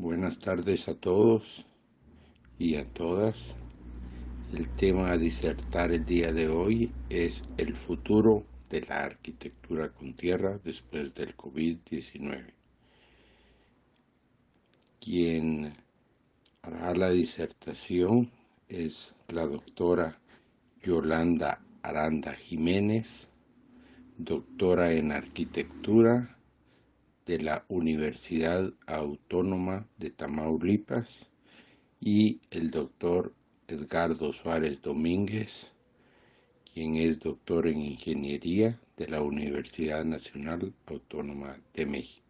Buenas tardes a todos y a todas. El tema a disertar el día de hoy es el futuro de la arquitectura con tierra después del COVID-19. Quien hará la disertación es la doctora Yolanda Aranda Jiménez, doctora en arquitectura de la Universidad Autónoma de Tamaulipas, y el doctor Edgardo Suárez Domínguez, quien es doctor en Ingeniería de la Universidad Nacional Autónoma de México.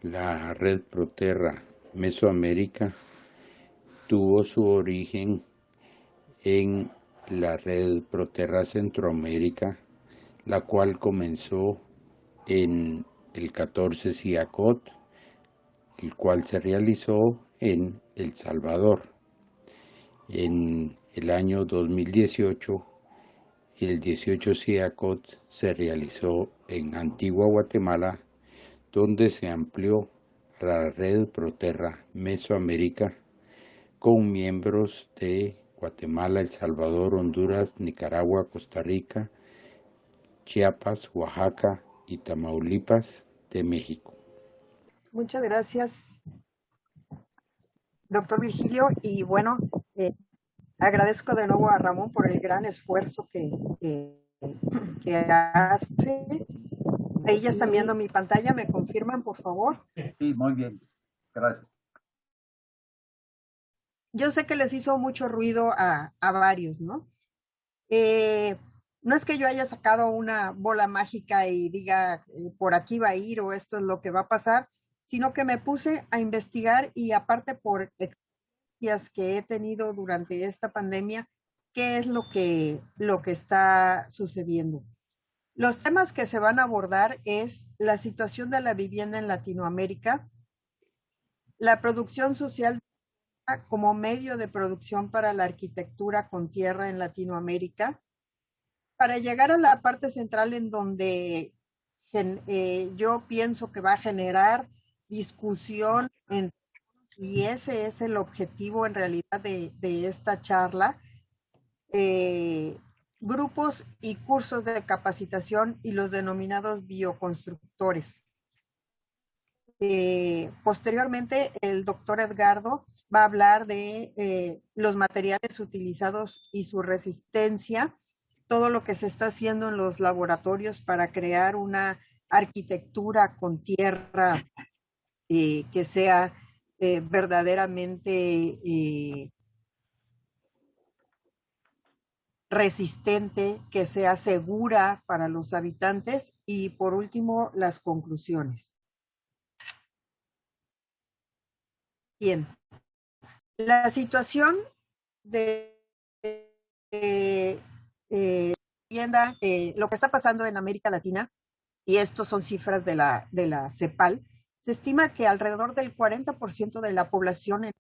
La red Proterra Mesoamérica tuvo su origen en la red Proterra Centroamérica, la cual comenzó en el 14 CIACOT, el cual se realizó en El Salvador. En el año 2018, el 18 CIACOT se realizó en Antigua Guatemala, donde se amplió la red Proterra Mesoamérica con miembros de Guatemala, El Salvador, Honduras, Nicaragua, Costa Rica, Chiapas, Oaxaca y Tamaulipas de México. Muchas gracias, doctor Virgilio. Y bueno, agradezco de nuevo a Ramón por el gran esfuerzo que hace. Ahí ya están viendo mi pantalla, ¿me confirman, por favor? Sí, muy bien. Gracias. Yo sé que les hizo mucho ruido a varios, ¿no? No es que yo haya sacado una bola mágica y diga por aquí va a ir o esto es lo que va a pasar, sino que me puse a investigar y aparte por experiencias que he tenido durante esta pandemia, qué es lo que está sucediendo. Los temas que se van a abordar es la situación de la vivienda en Latinoamérica, la producción social como medio de producción para la arquitectura con tierra en Latinoamérica, para llegar a la parte central en donde yo pienso que va a generar discusión y ese es el objetivo en realidad de esta charla. Grupos y cursos de capacitación y los denominados bioconstructores. Posteriormente, el doctor Edgardo va a hablar de los materiales utilizados y su resistencia, todo lo que se está haciendo en los laboratorios para crear una arquitectura con tierra que sea verdaderamente resistente, que sea segura para los habitantes y por último las conclusiones. Bien, la situación de vivienda, lo que está pasando en América Latina, y estos son cifras de la CEPAL, se estima que alrededor del 40% de la población en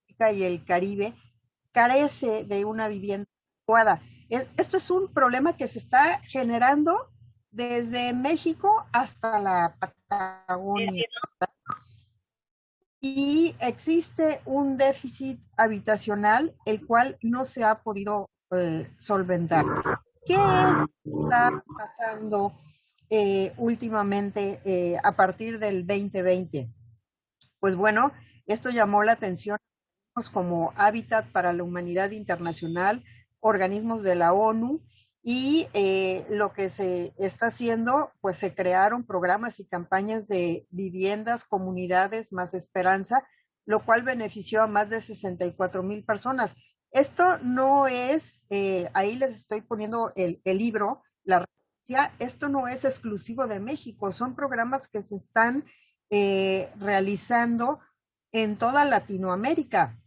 América y el Caribe carece de una vivienda adecuada. Esto es un problema que se está generando desde México hasta la Patagonia. Y existe un déficit habitacional, el cual no se ha podido solventar. ¿Qué está pasando últimamente a partir del 2020? Pues bueno, esto llamó la atención como Hábitat para la Humanidad Internacional, organismos de la ONU, y lo que se está haciendo, pues se crearon programas y campañas de viviendas, comunidades más esperanza, lo cual benefició a más de 64,000 personas. Esto no es, ahí les estoy poniendo el libro, la referencia, esto no es exclusivo de México, son programas que se están realizando en toda Latinoamérica.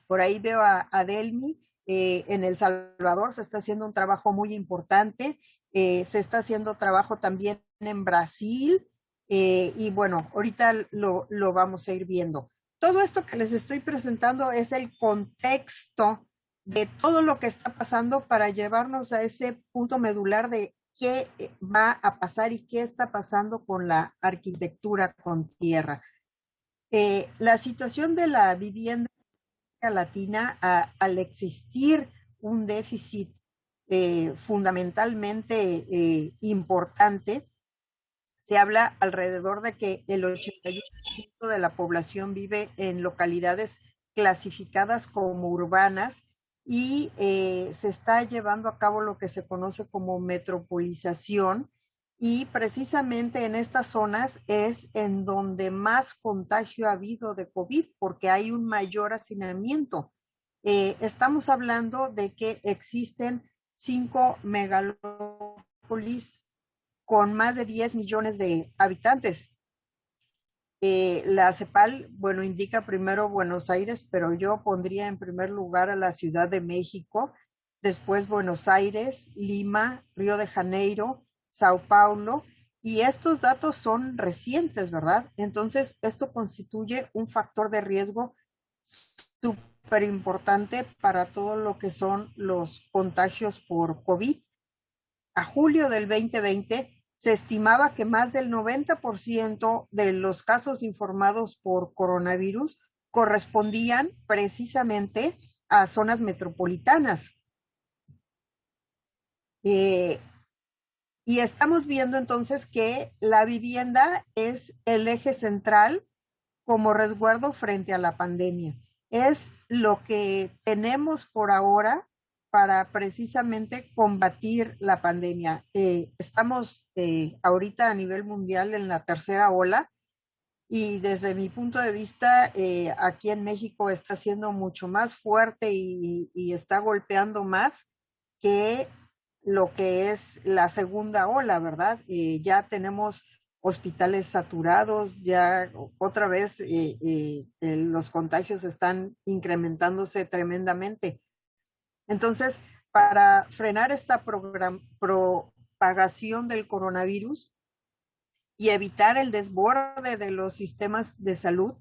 Por ahí veo a Delmi, en El Salvador se está haciendo un trabajo muy importante, se está haciendo trabajo también en Brasil, y bueno, ahorita lo vamos a ir viendo. Todo esto que les estoy presentando es el contexto de todo lo que está pasando para llevarnos a ese punto medular de qué va a pasar y qué está pasando con la arquitectura con tierra. La situación de la vivienda en América Latina, al existir un déficit fundamentalmente importante, se habla alrededor de que el 81% de la población vive en localidades clasificadas como urbanas y se está llevando a cabo lo que se conoce como metropolización, y precisamente en estas zonas es en donde más contagio ha habido de COVID porque hay un mayor hacinamiento. Estamos hablando de que existen 5 megalópolis con más de 10 millones de habitantes. La CEPAL, bueno, indica primero Buenos Aires, pero yo pondría en primer lugar a la Ciudad de México, después Buenos Aires, Lima, Río de Janeiro, Sao Paulo, y estos datos son recientes, ¿verdad? Entonces, esto constituye un factor de riesgo súper importante para todo lo que son los contagios por COVID. A julio del 2020, se estimaba que más del 90% de los casos informados por coronavirus correspondían precisamente a zonas metropolitanas. Y estamos viendo entonces que la vivienda es el eje central como resguardo frente a la pandemia. Es lo que tenemos por ahora para precisamente combatir la pandemia. Estamos ahorita a nivel mundial en la tercera ola, y desde mi punto de vista, aquí en México está siendo mucho más fuerte y está golpeando más que lo que es la segunda ola, ¿verdad? Ya tenemos hospitales saturados, ya otra vez los contagios están incrementándose tremendamente. Entonces, para frenar esta propagación del coronavirus y evitar el desborde de los sistemas de salud,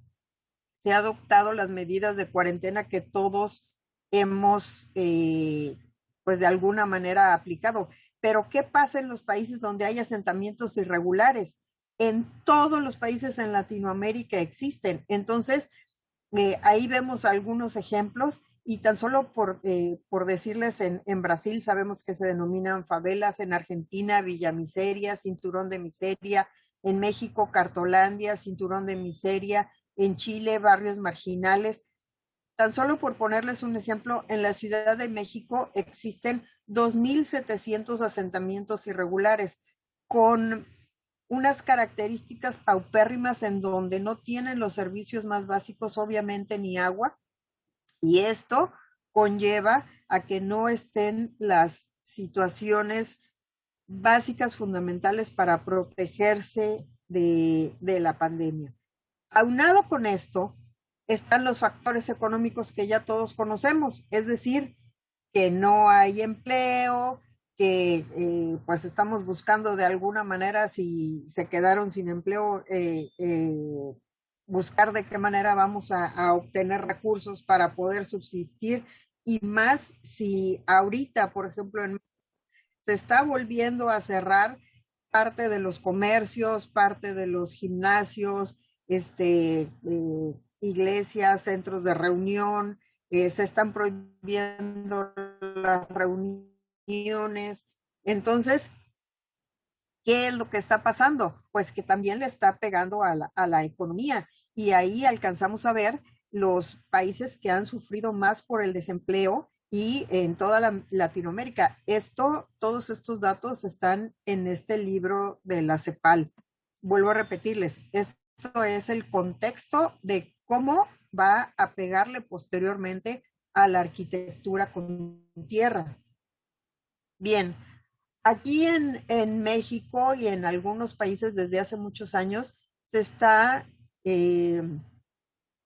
se ha adoptado las medidas de cuarentena que todos hemos, pues de alguna manera aplicado. Pero ¿qué pasa en los países donde hay asentamientos irregulares? En todos los países en Latinoamérica existen. Entonces, ahí vemos algunos ejemplos, y tan solo por decirles, en Brasil sabemos que se denominan favelas, en Argentina Villa Miseria, Cinturón de Miseria, en México Cartolandia, Cinturón de Miseria, en Chile barrios marginales. Tan solo por ponerles un ejemplo, en la Ciudad de México existen 2.700 asentamientos irregulares con unas características paupérrimas en donde no tienen los servicios más básicos, obviamente ni agua, y esto conlleva a que no estén las situaciones básicas fundamentales para protegerse de la pandemia. Aunado con esto, están los factores económicos que ya todos conocemos, es decir, que no hay empleo, que pues estamos buscando de alguna manera, si se quedaron sin empleo, buscar de qué manera vamos a obtener recursos para poder subsistir, y más si ahorita, por ejemplo, se está volviendo a cerrar parte de los comercios, parte de los gimnasios, iglesias, centros de reunión, se están prohibiendo las reuniones. Entonces, ¿qué es lo que está pasando? Pues que también le está pegando a la economía, y ahí alcanzamos a ver los países que han sufrido más por el desempleo y en toda Latinoamérica. Todos estos datos están en este libro de la CEPAL. Vuelvo a repetirles, esto es el contexto de cómo va a pegarle posteriormente a la arquitectura con tierra. Bien, aquí en México y en algunos países desde hace muchos años se está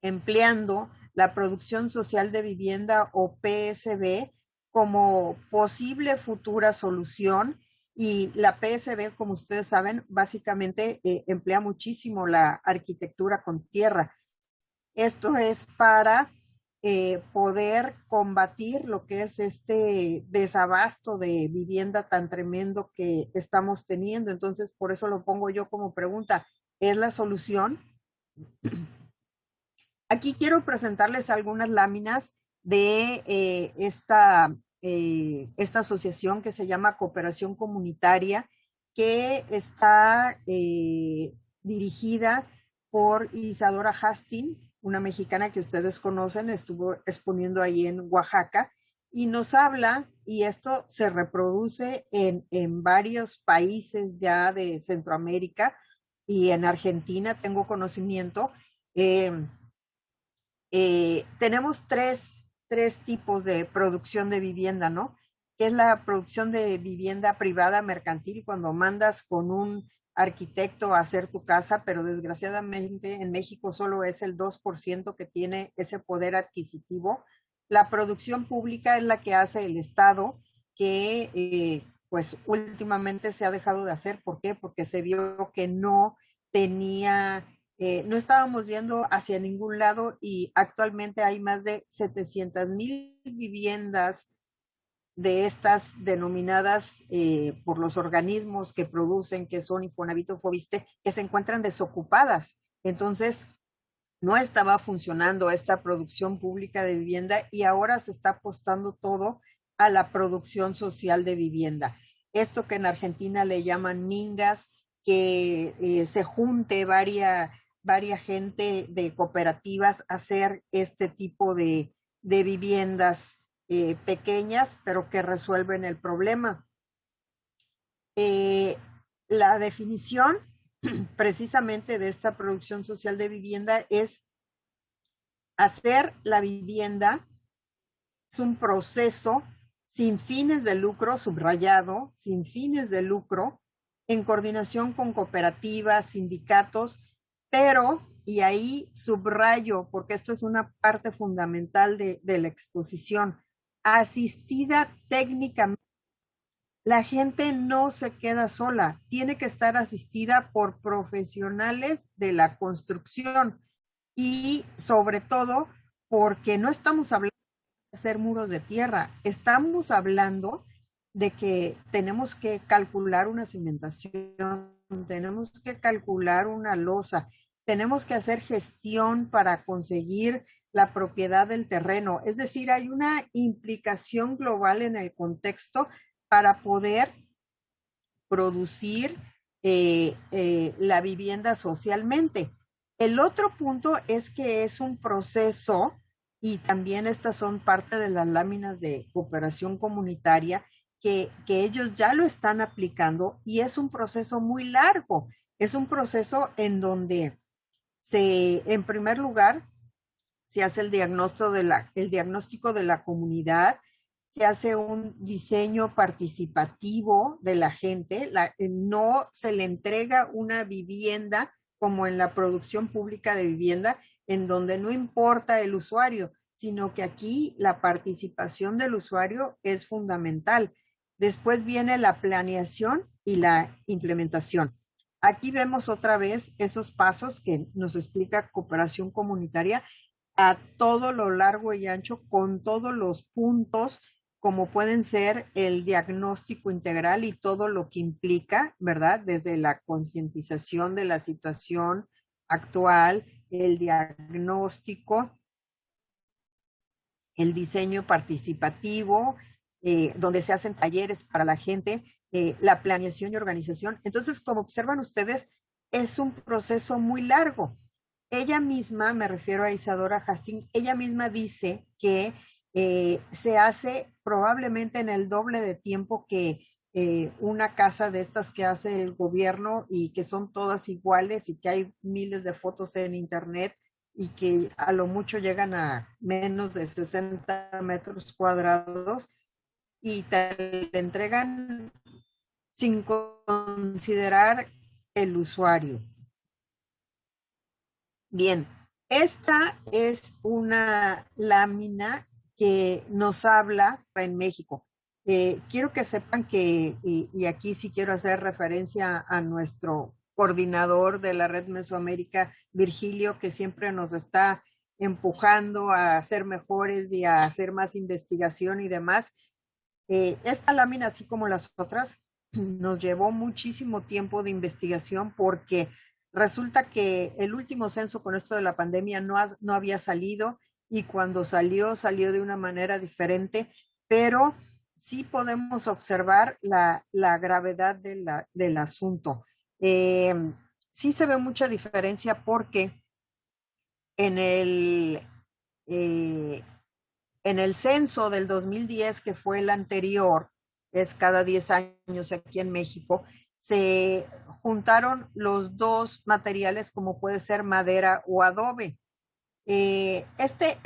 empleando la producción social de vivienda, o PSV, como posible futura solución. Y la PSV, como ustedes saben, básicamente emplea muchísimo la arquitectura con tierra. Esto es para poder combatir lo que es este desabasto de vivienda tan tremendo que estamos teniendo. Entonces, por eso lo pongo yo como pregunta, ¿es la solución? Aquí quiero presentarles algunas láminas de esta asociación que se llama Cooperación Comunitaria, que está dirigida por Isadora Hastings, una mexicana que ustedes conocen, estuvo exponiendo ahí en Oaxaca, y nos habla, y esto se reproduce en varios países ya de Centroamérica y en Argentina, tengo conocimiento. Tenemos tres tipos de producción de vivienda, ¿no? Que es la producción de vivienda privada mercantil, cuando mandas con un arquitecto a hacer tu casa, pero desgraciadamente en México solo es el 2% que tiene ese poder adquisitivo. La producción pública es la que hace el Estado, que pues últimamente se ha dejado de hacer. ¿Por qué? Porque se vio que no tenía no estábamos yendo hacia ningún lado y actualmente hay más de 700,000 viviendas de estas denominadas por los organismos que producen, que son Infonavit o Foviste, que se encuentran desocupadas. Entonces, no estaba funcionando esta producción pública de vivienda y ahora se está apostando todo a la producción social de vivienda. Esto que en Argentina le llaman mingas, que se junte varias gente de cooperativas a hacer este tipo de viviendas pequeñas, pero que resuelven el problema. La definición precisamente de esta producción social de vivienda es hacer la vivienda, es un proceso sin fines de lucro, subrayado, sin fines de lucro, en coordinación con cooperativas, sindicatos, pero, y ahí subrayo, porque esto es una parte fundamental de la exposición, asistida técnicamente. La gente no se queda sola, tiene que estar asistida por profesionales de la construcción y sobre todo porque no estamos hablando de hacer muros de tierra, estamos hablando de que tenemos que calcular una cimentación, tenemos que calcular una losa, tenemos que hacer gestión para conseguir la propiedad del terreno. Es decir, hay una implicación global en el contexto para poder producir la vivienda socialmente. El otro punto es que es un proceso, y también estas son parte de las láminas de cooperación comunitaria, que ellos ya lo están aplicando y es un proceso muy largo. Es un proceso en donde en primer lugar, se hace el diagnóstico de la comunidad, se hace un diseño participativo de la gente, no se le entrega una vivienda como en la producción pública de vivienda, en donde no importa el usuario, sino que aquí la participación del usuario es fundamental. Después viene la planeación y la implementación. Aquí vemos otra vez esos pasos que nos explica cooperación comunitaria a todo lo largo y ancho, con todos los puntos, como pueden ser el diagnóstico integral y todo lo que implica, ¿verdad? Desde la concientización de la situación actual, el diagnóstico, el diseño participativo, donde se hacen talleres para la gente, la planeación y organización. Entonces, como observan ustedes, es un proceso muy largo. Ella misma, me refiero a Isadora Hastings, ella misma dice que se hace probablemente en el doble de tiempo que una casa de estas que hace el gobierno y que son todas iguales y que hay miles de fotos en internet y que a lo mucho llegan a menos de 60 metros cuadrados y te entregan sin considerar el usuario. Bien, esta es una lámina que nos habla en México. Quiero que sepan que, y aquí sí quiero hacer referencia a nuestro coordinador de la Red Mesoamérica, Virgilio, que siempre nos está empujando a ser mejores y a hacer más investigación y demás. Esta lámina, así como las otras, nos llevó muchísimo tiempo de investigación porque resulta que el último censo con esto de la pandemia no había salido, y cuando salió de una manera diferente, pero sí podemos observar la gravedad del asunto. Sí se ve mucha diferencia porque en el, eh, en el censo del 2010, que fue el anterior, es cada 10 años aquí en México, se juntaron los dos materiales como puede ser madera o adobe. Este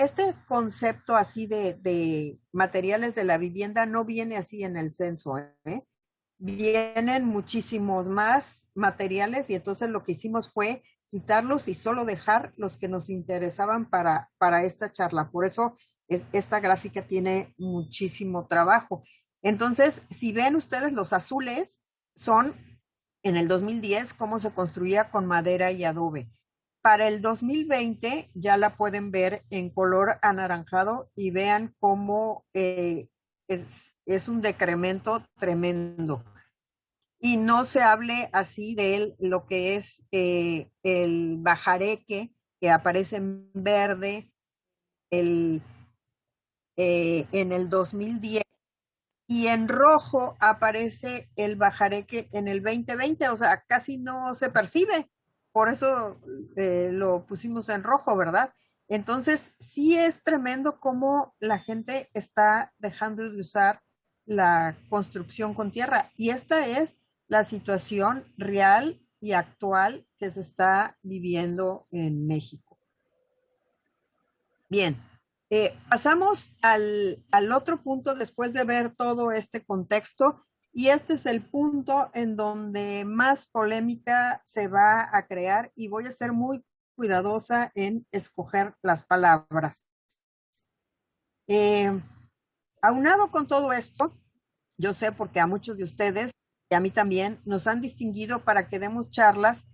concepto así de materiales de la vivienda no viene así en el censo, ¿eh? Vienen muchísimos más materiales, y entonces lo que hicimos fue quitarlos y solo dejar los que nos interesaban para esta charla. Por eso esta gráfica tiene muchísimo trabajo. Entonces, si ven ustedes, los azules son en el 2010 cómo se construía con madera y adobe. Para el 2020 ya la pueden ver en color anaranjado, y vean cómo es un decremento tremendo. Y no se hable así de lo que es el bajareque, que aparece en verde en el 2010, y en rojo aparece el bajareque en el 2020, o sea, casi no se percibe. Por eso lo pusimos en rojo, ¿verdad? Entonces, sí es tremendo cómo la gente está dejando de usar la construcción con tierra. Y esta es la situación real y actual que se está viviendo en México. Bien, pasamos al otro punto después de ver todo este contexto, y este es el punto en donde más polémica se va a crear, y voy a ser muy cuidadosa en escoger las palabras. Aunado con todo esto, yo sé, porque a muchos de ustedes y a mí también nos han distinguido para que demos charlas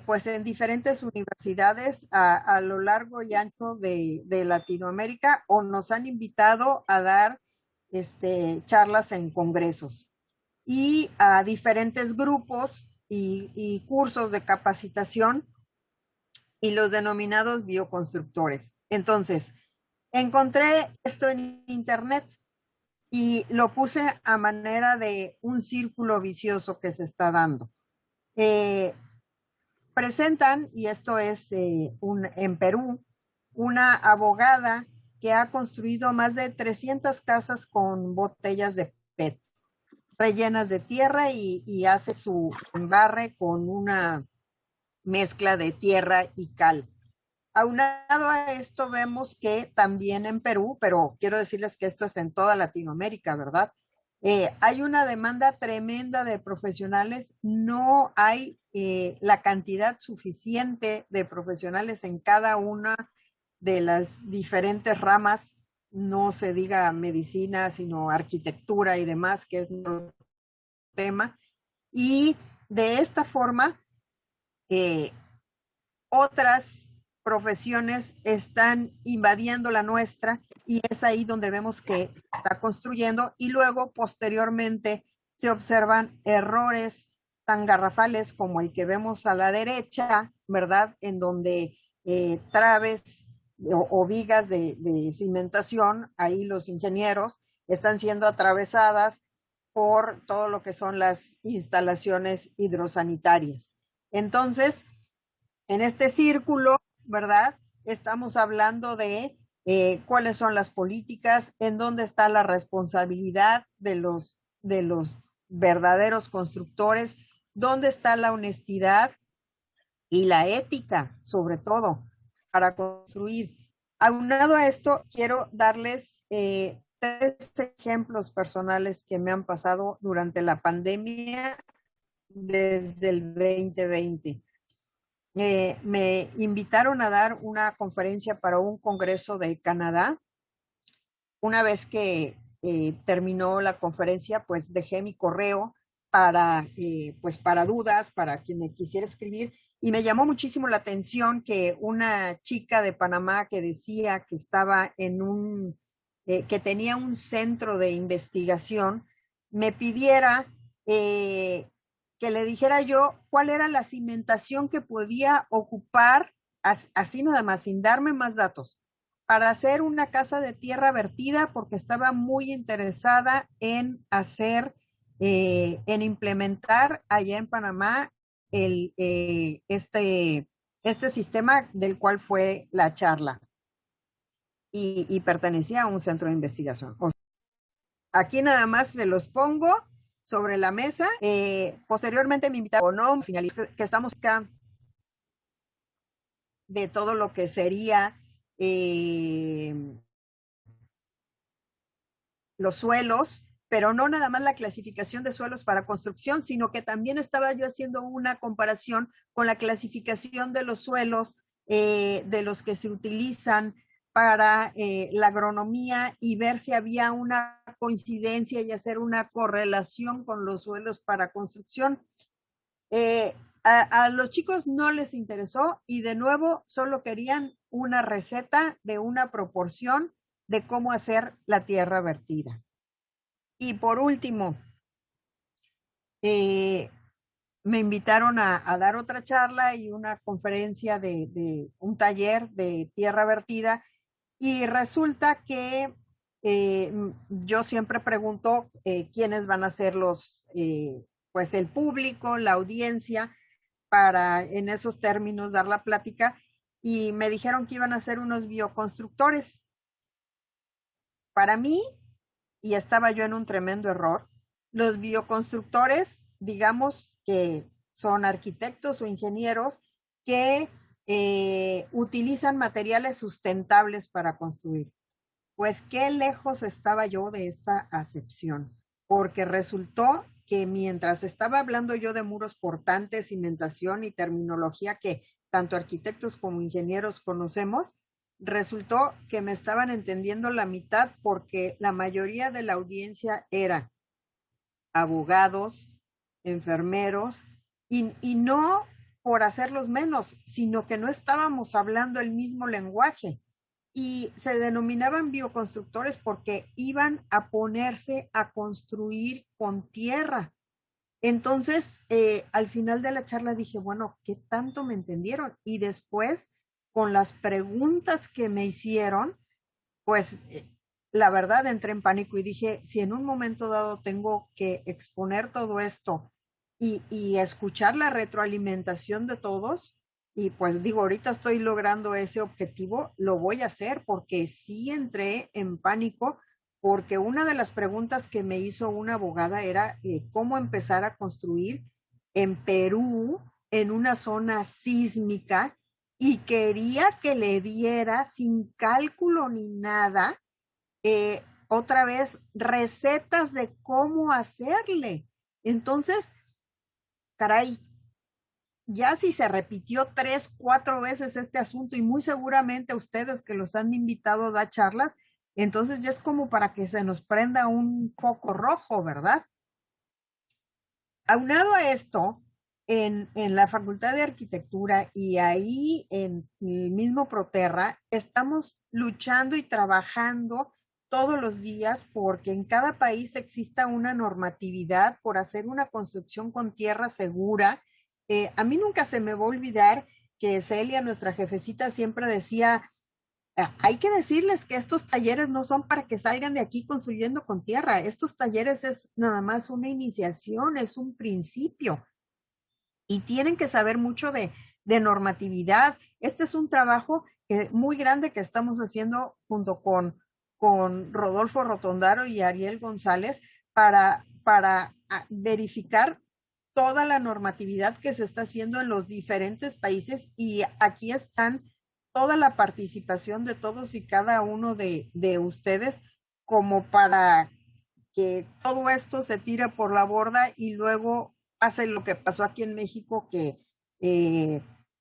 pues en diferentes universidades a lo largo y ancho de Latinoamérica, o nos han invitado a dar charlas en congresos y a diferentes grupos y cursos de capacitación, y los denominados bioconstructores. Entonces, encontré esto en internet y lo puse a manera de un círculo vicioso que se está dando. Presentan, y esto es en Perú, una abogada que ha construido más de 300 casas con botellas de PET rellenas de tierra, y hace su embarre con una mezcla de tierra y cal. Aunado a esto, vemos que también en Perú, pero quiero decirles que esto es en toda Latinoamérica, ¿verdad? Hay una demanda tremenda de profesionales, no hay la cantidad suficiente de profesionales en cada una de las diferentes ramas, no se diga medicina, sino arquitectura y demás, que es nuestro tema. Y de esta forma, otras profesiones están invadiendo la nuestra, y es ahí donde vemos que se está construyendo, y luego posteriormente se observan errores tan garrafales como el que vemos a la derecha, ¿verdad? En donde traves o vigas de cimentación, ahí los ingenieros están siendo atravesadas por todo lo que son las instalaciones hidrosanitarias. Entonces, en este círculo, ¿verdad? Estamos hablando de cuáles son las políticas, en dónde está la responsabilidad de los verdaderos constructores, dónde está la honestidad y la ética, sobre todo, para construir. Aunado a esto, quiero darles 3 ejemplos personales que me han pasado durante la pandemia desde el 2020. Me invitaron a dar una conferencia para un congreso de Canadá. Una vez que terminó la conferencia, pues dejé mi correo pues para dudas, para quien me quisiera escribir, y me llamó muchísimo la atención que una chica de Panamá que decía que estaba que tenía un centro de investigación, me pidiera que le dijera yo cuál era la cimentación que podía ocupar, así nada más, sin darme más datos, para hacer una casa de tierra vertida, porque estaba muy interesada en hacer, en implementar allá en Panamá este sistema del cual fue la charla y pertenecía a un centro de investigación. O sea, aquí nada más se los pongo sobre la mesa. Posteriormente me invitaron, no, finalista, que estamos acá de todo lo que sería los suelos, pero no nada más la clasificación de suelos para construcción, sino que también estaba yo haciendo una comparación con la clasificación de los suelos de los que se utilizan para la agronomía y ver si había una coincidencia y hacer una correlación con los suelos para construcción. A los chicos no les interesó y de nuevo solo querían una receta de una proporción de cómo hacer la tierra vertida. Y por último, me invitaron a dar otra charla y una conferencia de un taller de tierra vertida y resulta que yo siempre pregunto quiénes van a ser pues el público, la audiencia, para en esos términos dar la plática y me dijeron que iban a ser unos bioconstructores. Para mí, y estaba yo en un tremendo error, los bioconstructores, digamos que son arquitectos o ingenieros que utilizan materiales sustentables para construir. Pues qué lejos estaba yo de esta acepción, porque resultó que mientras estaba hablando yo de muros portantes, cimentación y terminología que tanto arquitectos como ingenieros conocemos, resultó que me estaban entendiendo la mitad porque la mayoría de la audiencia era abogados, enfermeros, y no por hacerlos menos, sino que no estábamos hablando el mismo lenguaje. Y se denominaban bioconstructores porque iban a ponerse a construir con tierra. Entonces, al final de la charla dije, bueno, ¿qué tanto me entendieron? Y después, con las preguntas que me hicieron, pues la verdad entré en pánico y dije, si en un momento dado tengo que exponer todo esto y escuchar la retroalimentación de todos, y pues digo, ahorita estoy logrando ese objetivo, lo voy a hacer porque sí entré en pánico, porque una de las preguntas que me hizo una abogada era cómo empezar a construir en Perú, en una zona sísmica, y quería que le diera sin cálculo ni nada, otra vez, recetas de cómo hacerle. Entonces, caray, ya si se repitió 3, 4 veces este asunto y muy seguramente ustedes que los han invitado a dar charlas, entonces ya es como para que se nos prenda un foco rojo, ¿verdad? Aunado a esto, en la Facultad de Arquitectura y ahí en el mismo Proterra, estamos luchando y trabajando todos los días porque en cada país exista una normatividad por hacer una construcción con tierra segura. A mí nunca se me va a olvidar que Celia, nuestra jefecita, siempre decía, hay que decirles que estos talleres no son para que salgan de aquí construyendo con tierra. Estos talleres es nada más una iniciación, es un principio. Y tienen que saber mucho de normatividad. Este es un trabajo muy grande que estamos haciendo junto con Rodolfo Rotondaro y Ariel González para verificar toda la normatividad que se está haciendo en los diferentes países y aquí están toda la participación de todos y cada uno de ustedes como para que todo esto se tire por la borda y luego pase lo que pasó aquí en México, que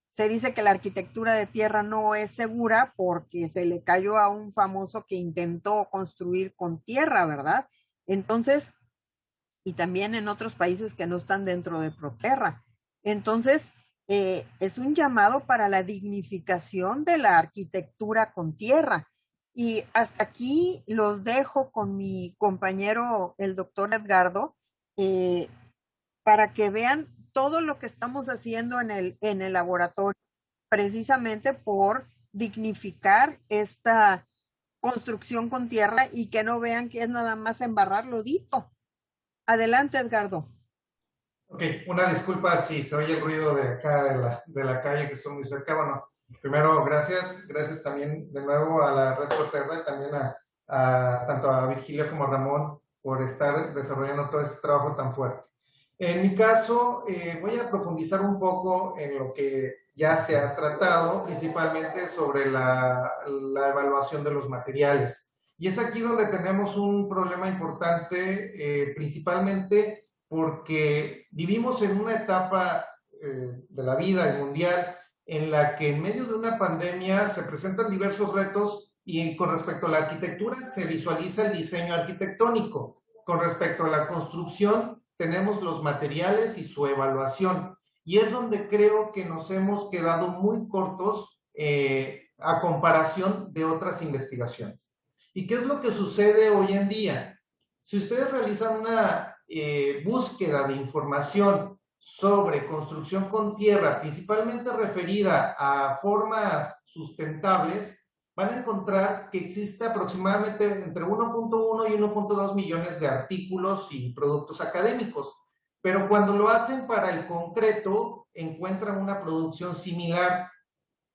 se dice que la arquitectura de tierra no es segura porque se le cayó a un famoso que intentó construir con tierra, ¿verdad? Entonces, y también en otros países que no están dentro de Proterra. Entonces, es un llamado para la dignificación de la arquitectura con tierra. Y hasta aquí los dejo con mi compañero, el doctor Edgardo, para que vean todo lo que estamos haciendo en el laboratorio, precisamente por dignificar esta construcción con tierra y que no vean que es nada más embarrar lodito. Adelante, Edgardo. Ok, una disculpa si se oye el ruido de acá, de la calle, que estoy muy cerca. Bueno, primero, gracias también de nuevo a la Red por Terra y también tanto a Virgilio como a Ramón por estar desarrollando todo este trabajo tan fuerte. En mi caso, voy a profundizar un poco en lo que ya se ha tratado, principalmente sobre la evaluación de los materiales. Y es aquí donde tenemos un problema importante, principalmente porque vivimos en una etapa de la vida mundial en la que en medio de una pandemia se presentan diversos retos y con respecto a la arquitectura se visualiza el diseño arquitectónico. Con respecto a la construcción tenemos los materiales y su evaluación. Y es donde creo que nos hemos quedado muy cortos a comparación de otras investigaciones. ¿Y qué es lo que sucede hoy en día? Si ustedes realizan una búsqueda de información sobre construcción con tierra, principalmente referida a formas sustentables, van a encontrar que existe aproximadamente entre 1.1 y 1.2 millones de artículos y productos académicos. Pero cuando lo hacen para el concreto, encuentran una producción similar.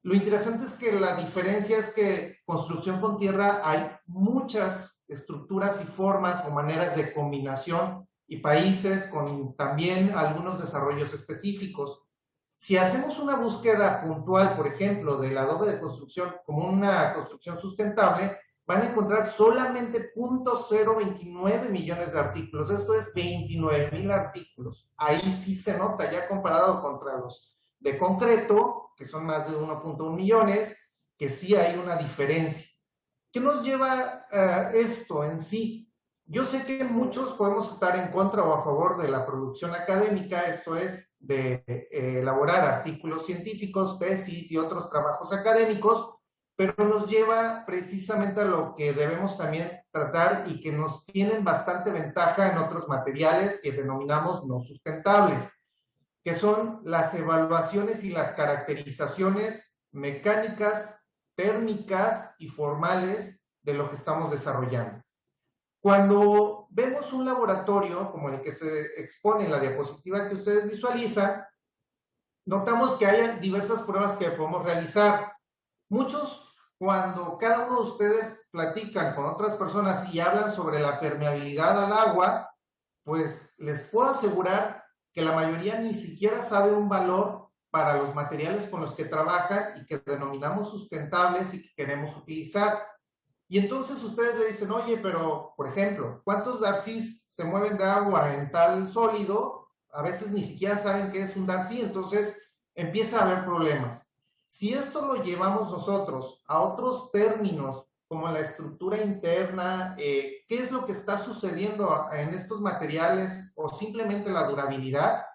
Lo interesante es que la diferencia es que construcción con tierra hay muchas estructuras y formas o maneras de combinación y países con también algunos desarrollos específicos. Si hacemos una búsqueda puntual, por ejemplo, del adobe de construcción como una construcción sustentable, van a encontrar solamente 0.029 millones de artículos. Esto es 29,000 artículos. Ahí sí se nota, ya comparado contra los de concreto, que son más de 1.1 millones, que sí hay una diferencia. ¿Qué nos lleva esto en sí? Yo sé que muchos podemos estar en contra o a favor de la producción académica, esto es, de elaborar artículos científicos, tesis y otros trabajos académicos, pero nos lleva precisamente a lo que debemos también tratar y que nos tienen bastante ventaja en otros materiales que denominamos no sustentables, que son las evaluaciones y las caracterizaciones mecánicas, térmicas y formales de lo que estamos desarrollando. Cuando vemos un laboratorio como el que se expone en la diapositiva que ustedes visualizan, notamos que hay diversas pruebas que podemos realizar. Muchos, cuando cada uno de ustedes platican con otras personas y hablan sobre la permeabilidad al agua, pues les puedo asegurar que la mayoría ni siquiera sabe un valor para los materiales con los que trabajan y que denominamos sustentables y que queremos utilizar. Y entonces ustedes le dicen, oye, pero, por ejemplo, ¿cuántos darcís se mueven de agua en tal sólido? A veces ni siquiera saben qué es un darcí, entonces empieza a haber problemas. Si esto lo llevamos nosotros a otros términos, como la estructura interna, qué es lo que está sucediendo en estos materiales o simplemente la durabilidad,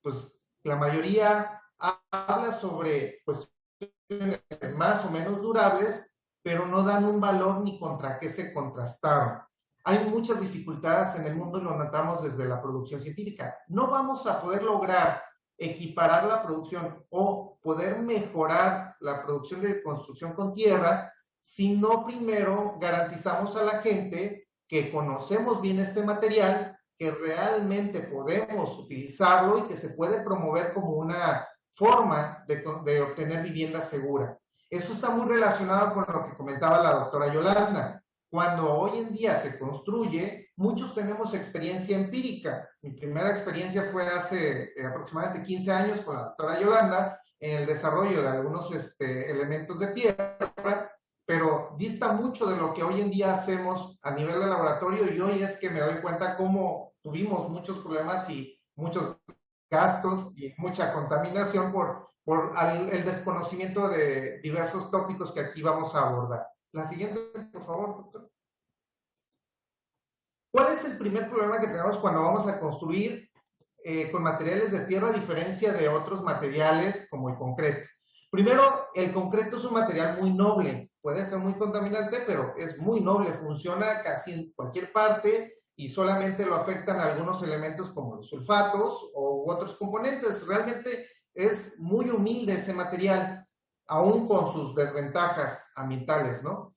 pues la mayoría habla sobre cuestiones más o menos durables, pero no dan un valor ni contra qué se contrastaron. Hay muchas dificultades en el mundo y lo notamos desde la producción científica. No vamos a poder lograr equiparar la producción o poder mejorar la producción de construcción con tierra si no primero garantizamos a la gente que conocemos bien este material, que realmente podemos utilizarlo y que se puede promover como una forma de obtener vivienda segura. Eso está muy relacionado con lo que comentaba la doctora Yolanda. Cuando hoy en día se construye, muchos tenemos experiencia empírica. Mi primera experiencia fue hace aproximadamente 15 años con la doctora Yolanda en el desarrollo de algunos elementos de piedra, pero dista mucho de lo que hoy en día hacemos a nivel de laboratorio, y hoy es que me doy cuenta cómo tuvimos muchos problemas y muchos gastos y mucha contaminación por el desconocimiento de diversos tópicos que aquí vamos a abordar. La siguiente, por favor, doctor. ¿Cuál es el primer problema que tenemos cuando vamos a construir con materiales de tierra, a diferencia de otros materiales como el concreto? Primero, el concreto es un material muy noble. Puede ser muy contaminante, pero es muy noble. Funciona casi en cualquier parte y solamente lo afectan algunos elementos como los sulfatos u otros componentes. Realmente es muy humilde ese material, aún con sus desventajas ambientales, ¿no?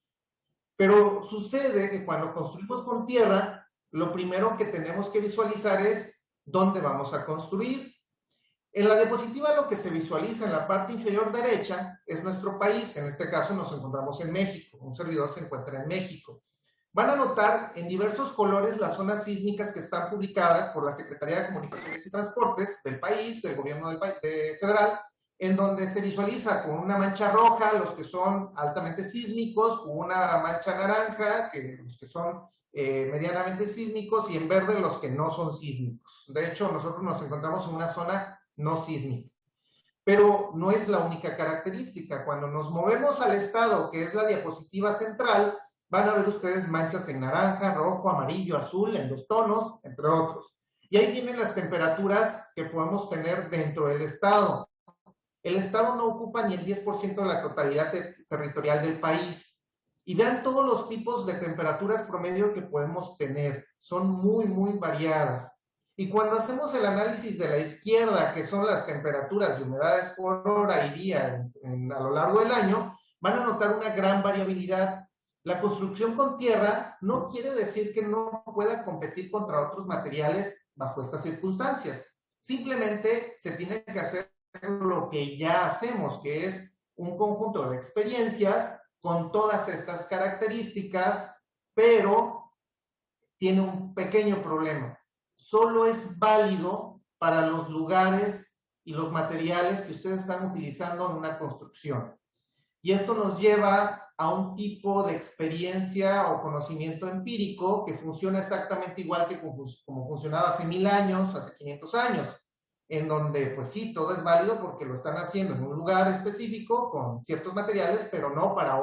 Pero sucede que cuando construimos con tierra, lo primero que tenemos que visualizar es dónde vamos a construir. En la diapositiva lo que se visualiza en la parte inferior derecha es nuestro país. En este caso nos encontramos en México. Un servidor se encuentra en México. Van a notar en diversos colores las zonas sísmicas que están publicadas por la Secretaría de Comunicaciones y Transportes del país, del gobierno federal, en donde se visualiza con una mancha roja los que son altamente sísmicos, con una mancha naranja, los que son medianamente sísmicos, y en verde los que no son sísmicos. De hecho, nosotros nos encontramos en una zona no sísmica. Pero no es la única característica. Cuando nos movemos al estado, que es la diapositiva central, van a ver ustedes manchas en naranja, rojo, amarillo, azul, en 2 tonos, entre otros. Y ahí vienen las temperaturas que podemos tener dentro del estado. El estado no ocupa ni el 10% de la totalidad territorial del país. Y vean todos los tipos de temperaturas promedio que podemos tener. Son muy, muy variadas. Y cuando hacemos el análisis de la izquierda, que son las temperaturas y humedades por hora y día a lo largo del año, van a notar una gran variabilidad. La construcción con tierra no quiere decir que no pueda competir contra otros materiales bajo estas circunstancias. Simplemente se tiene que hacer lo que ya hacemos, que es un conjunto de experiencias con todas estas características, pero tiene un pequeño problema. Solo es válido para los lugares y los materiales que ustedes están utilizando en una construcción. Y esto nos lleva a un tipo de experiencia o conocimiento empírico que funciona exactamente igual que como funcionaba hace 1000 años, hace 500 años, en donde, pues sí, todo es válido porque lo están haciendo en un lugar específico con ciertos materiales, pero no para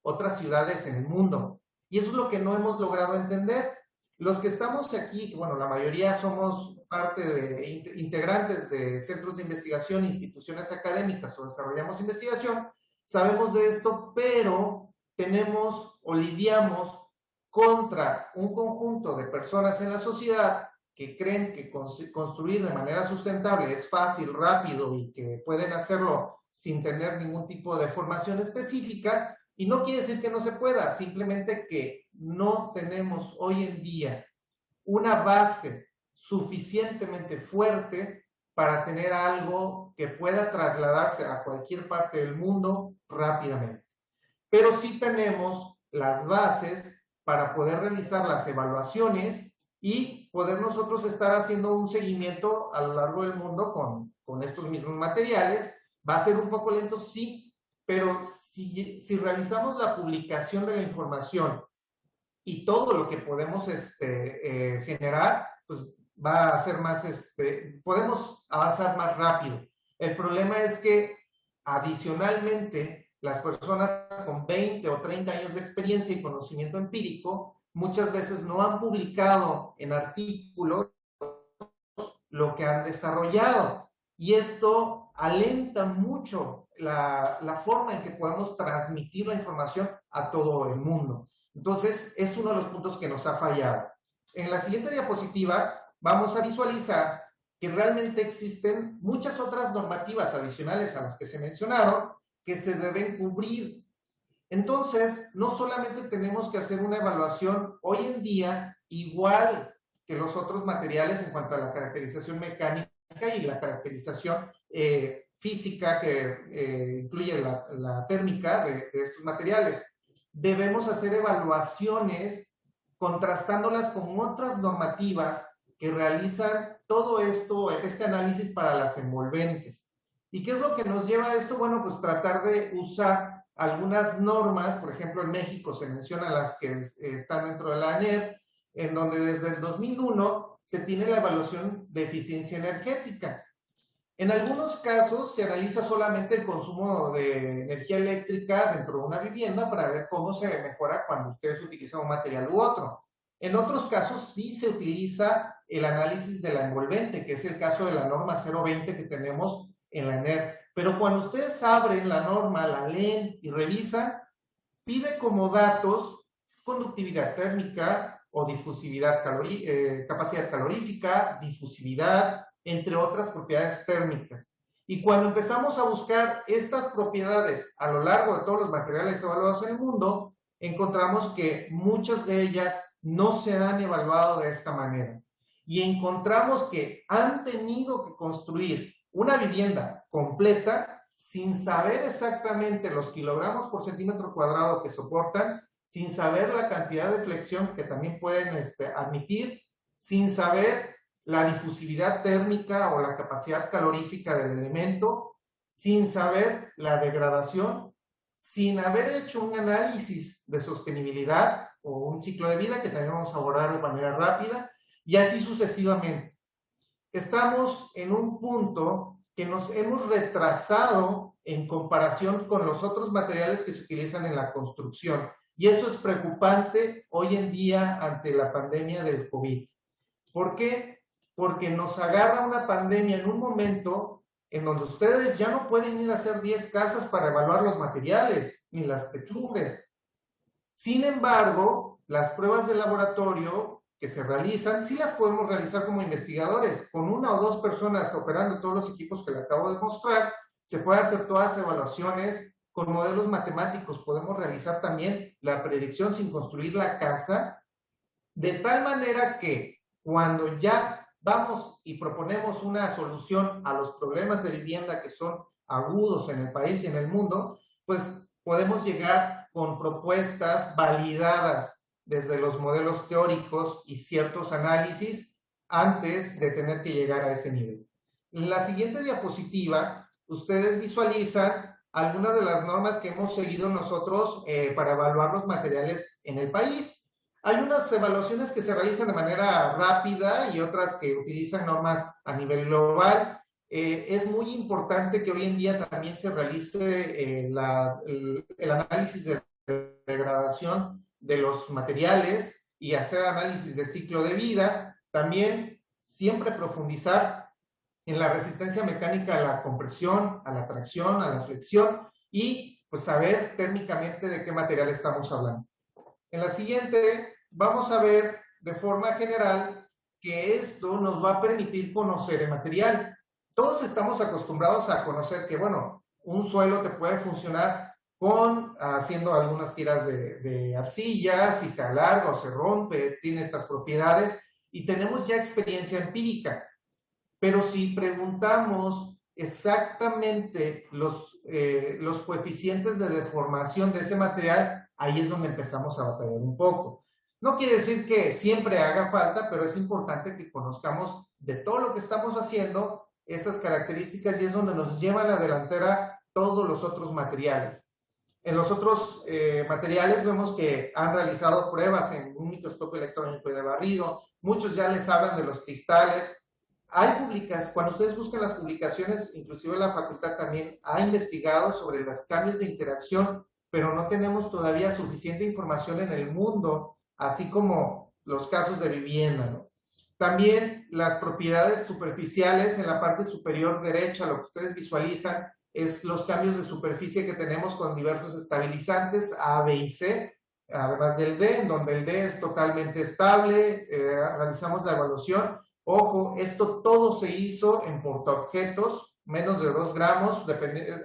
otras ciudades en el mundo. Y eso es lo que no hemos logrado entender. Los que estamos aquí, bueno, la mayoría somos parte de integrantes de centros de investigación, instituciones académicas o desarrollamos investigación, sabemos de esto, pero tenemos o lidiamos contra un conjunto de personas en la sociedad que creen que construir de manera sustentable es fácil, rápido y que pueden hacerlo sin tener ningún tipo de formación específica. Y no quiere decir que no se pueda, simplemente que no tenemos hoy en día una base suficientemente fuerte para tener algo que pueda trasladarse a cualquier parte del mundo rápidamente. Pero sí tenemos las bases para poder realizar las evaluaciones y poder nosotros estar haciendo un seguimiento a lo largo del mundo con estos mismos materiales. Va a ser un poco lento, sí, pero si realizamos la publicación de la información y todo lo que podemos generar, pues va a ser más, podemos avanzar más rápido. El problema es que adicionalmente las personas con 20 o 30 años de experiencia y conocimiento empírico muchas veces no han publicado en artículos lo que han desarrollado, y esto alenta mucho la forma en que podemos transmitir la información a todo el mundo. Entonces, es uno de los puntos que nos ha fallado. En la siguiente diapositiva vamos a visualizar que realmente existen muchas otras normativas adicionales a las que se mencionaron que se deben cubrir. Entonces, no solamente tenemos que hacer una evaluación hoy en día igual que los otros materiales en cuanto a la caracterización mecánica y la caracterización física que incluye la térmica de estos materiales. Debemos hacer evaluaciones contrastándolas con otras normativas que realizan todo esto, este análisis para las envolventes. ¿Y qué es lo que nos lleva a esto? Bueno, pues tratar de usar algunas normas. Por ejemplo, en México se mencionan las que están dentro de la ANER, en donde desde el 2001 se tiene la evaluación de eficiencia energética. En algunos casos se analiza solamente el consumo de energía eléctrica dentro de una vivienda para ver cómo se mejora cuando ustedes utilizan un material u otro. En otros casos sí se utiliza el análisis de la envolvente, que es el caso de la norma 020 que tenemos en la ANER. Pero cuando ustedes abren la norma, la leen y revisan, pide como datos conductividad térmica, o difusividad capacidad calorífica, difusividad, entre otras propiedades térmicas. Y cuando empezamos a buscar estas propiedades a lo largo de todos los materiales evaluados en el mundo, encontramos que muchas de ellas no se han evaluado de esta manera. Y encontramos que han tenido que construir una vivienda completa sin saber exactamente los kilogramos por centímetro cuadrado que soportan, sin saber la cantidad de flexión que también pueden admitir, sin saber la difusividad térmica o la capacidad calorífica del elemento, sin saber la degradación, sin haber hecho un análisis de sostenibilidad o un ciclo de vida que también vamos a abordar de manera rápida, y así sucesivamente. Estamos en un punto que nos hemos retrasado en comparación con los otros materiales que se utilizan en la construcción. Y eso es preocupante hoy en día ante la pandemia del COVID. ¿Por qué? Porque nos agarra una pandemia en un momento en donde ustedes ya no pueden ir a hacer 10 casas para evaluar los materiales, ni las techumbres. Sin embargo, las pruebas de laboratorio que se realizan, sí las podemos realizar como investigadores. Con 1 o 2 personas operando todos los equipos que le acabo de mostrar, se puede hacer todas las evaluaciones. Con modelos matemáticos podemos realizar también la predicción sin construir la casa, de tal manera que cuando ya vamos y proponemos una solución a los problemas de vivienda que son agudos en el país y en el mundo, pues podemos llegar con propuestas validadas desde los modelos teóricos y ciertos análisis antes de tener que llegar a ese nivel. En la siguiente diapositiva, ustedes visualizan algunas de las normas que hemos seguido nosotros para evaluar los materiales en el país. Hay unas evaluaciones que se realizan de manera rápida y otras que utilizan normas a nivel global. Es muy importante que hoy en día también se realice el análisis de degradación de los materiales y hacer análisis de ciclo de vida. También siempre profundizar en la resistencia mecánica a la compresión, a la tracción, a la flexión y pues saber térmicamente de qué material estamos hablando. En la siguiente vamos a ver de forma general que esto nos va a permitir conocer el material. Todos estamos acostumbrados a conocer que, bueno, un suelo te puede funcionar haciendo algunas tiras de arcilla, si se alarga o se rompe, tiene estas propiedades y tenemos ya experiencia empírica. Pero si preguntamos exactamente los coeficientes de deformación de ese material, ahí es donde empezamos a batallar un poco. No quiere decir que siempre haga falta, pero es importante que conozcamos de todo lo que estamos haciendo, esas características, y es donde nos lleva a la delantera todos los otros materiales. En los otros materiales vemos que han realizado pruebas en un microscopio electrónico y de barrido, muchos ya les hablan de los cristales. Hay cuando ustedes buscan las publicaciones, inclusive la facultad también ha investigado sobre los cambios de interacción, pero no tenemos todavía suficiente información en el mundo, así como los casos de vivienda, ¿no? También las propiedades superficiales en la parte superior derecha, lo que ustedes visualizan, es los cambios de superficie que tenemos con diversos estabilizantes A, B y C, además del D, en donde el D es totalmente estable. Realizamos la evaluación. Ojo, esto todo se hizo en portaobjetos, menos de 2 gramos,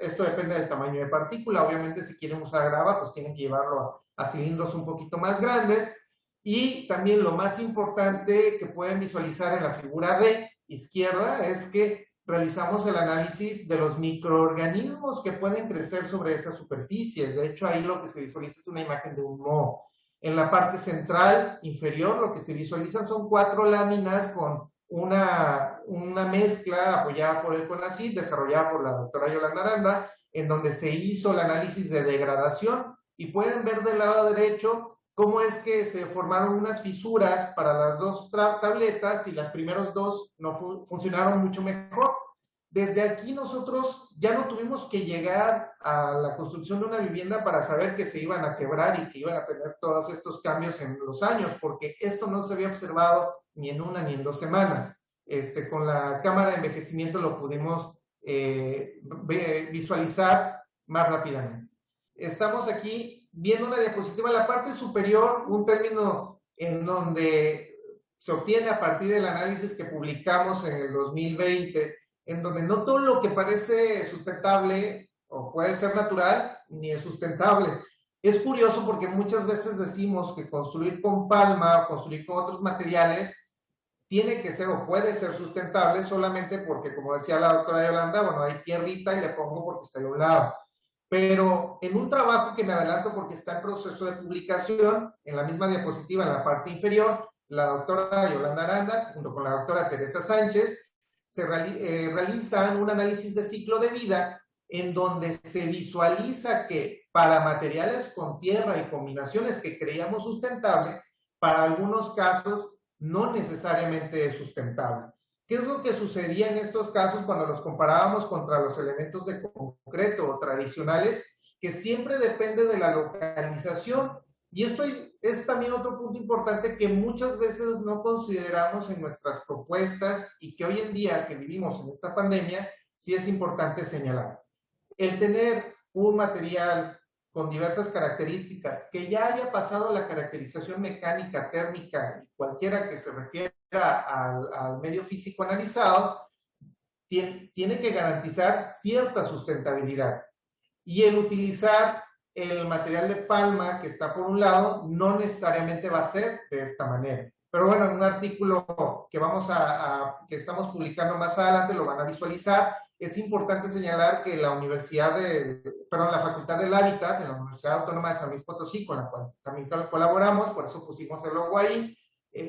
esto depende del tamaño de partícula. Obviamente si quieren usar grava, pues tienen que llevarlo a cilindros un poquito más grandes. Y también lo más importante que pueden visualizar en la figura D izquierda es que realizamos el análisis de los microorganismos que pueden crecer sobre esas superficies. De hecho, ahí lo que se visualiza es una imagen de un moho. En la parte central inferior lo que se visualizan son 4 láminas con una mezcla apoyada por el CONACYT, desarrollada por la doctora Yolanda Aranda, en donde se hizo el análisis de degradación, y pueden ver del lado derecho cómo es que se formaron unas fisuras para las 2 tabletas y las primeros 2 no funcionaron mucho mejor. Desde aquí nosotros ya no tuvimos que llegar a la construcción de una vivienda para saber que se iban a quebrar y que iban a tener todos estos cambios en los años, porque esto no se había observado ni en 1 ni en 2 semanas. Con la cámara de envejecimiento lo pudimos visualizar más rápidamente. Estamos aquí viendo una diapositiva. En la parte superior, un término en donde se obtiene a partir del análisis que publicamos en el 2020, en donde no todo lo que parece sustentable o puede ser natural, ni es sustentable. Es curioso porque muchas veces decimos que construir con palma o construir con otros materiales tiene que ser o puede ser sustentable solamente porque, como decía la doctora Yolanda, bueno, hay tierrita y le pongo porque está de un lado. Pero en un trabajo que me adelanto porque está en proceso de publicación, en la misma diapositiva, en la parte inferior, la doctora Yolanda Aranda, junto con la doctora Teresa Sánchez, realizan un análisis de ciclo de vida en donde se visualiza que para materiales con tierra y combinaciones que creíamos sustentables, para algunos casos no necesariamente es sustentable. ¿Qué es lo que sucedía en estos casos cuando los comparábamos contra los elementos de concreto o tradicionales? Que siempre depende de la localización. Y esto es también otro punto importante que muchas veces no consideramos en nuestras propuestas y que hoy en día que vivimos en esta pandemia, sí es importante señalar. El tener un material con diversas características, que ya haya pasado la caracterización mecánica, térmica, cualquiera que se refiera al medio físico analizado, tiene que garantizar cierta sustentabilidad. Y el utilizar el material de palma que está por un lado, no necesariamente va a ser de esta manera. Pero bueno, en un artículo que que estamos publicando más adelante lo van a visualizar. Es importante señalar que la la Facultad del Hábitat, de la Universidad Autónoma de San Luis Potosí, con la cual también colaboramos, por eso pusimos el logo ahí,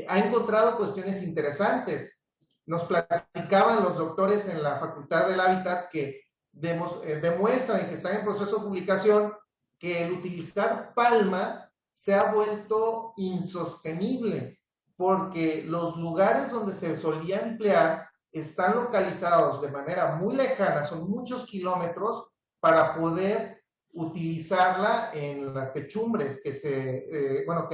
ha encontrado cuestiones interesantes. Nos platicaban los doctores en la Facultad del Hábitat que demuestran que están en proceso de publicación que el utilizar palma se ha vuelto insostenible porque los lugares donde se solía emplear están localizados de manera muy lejana, son muchos kilómetros para poder utilizarla en las techumbres que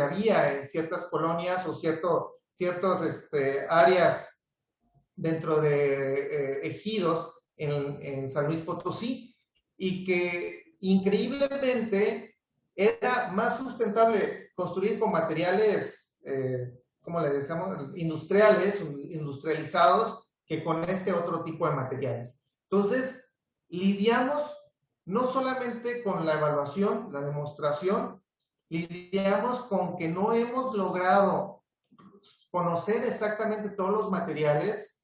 había en ciertas colonias o ciertas áreas dentro de ejidos en San Luis Potosí, y que increíblemente era más sustentable construir con materiales, como le decíamos, industrializados, que con este otro tipo de materiales. Entonces, lidiamos no solamente con la evaluación, la demostración, lidiamos con que no hemos logrado conocer exactamente todos los materiales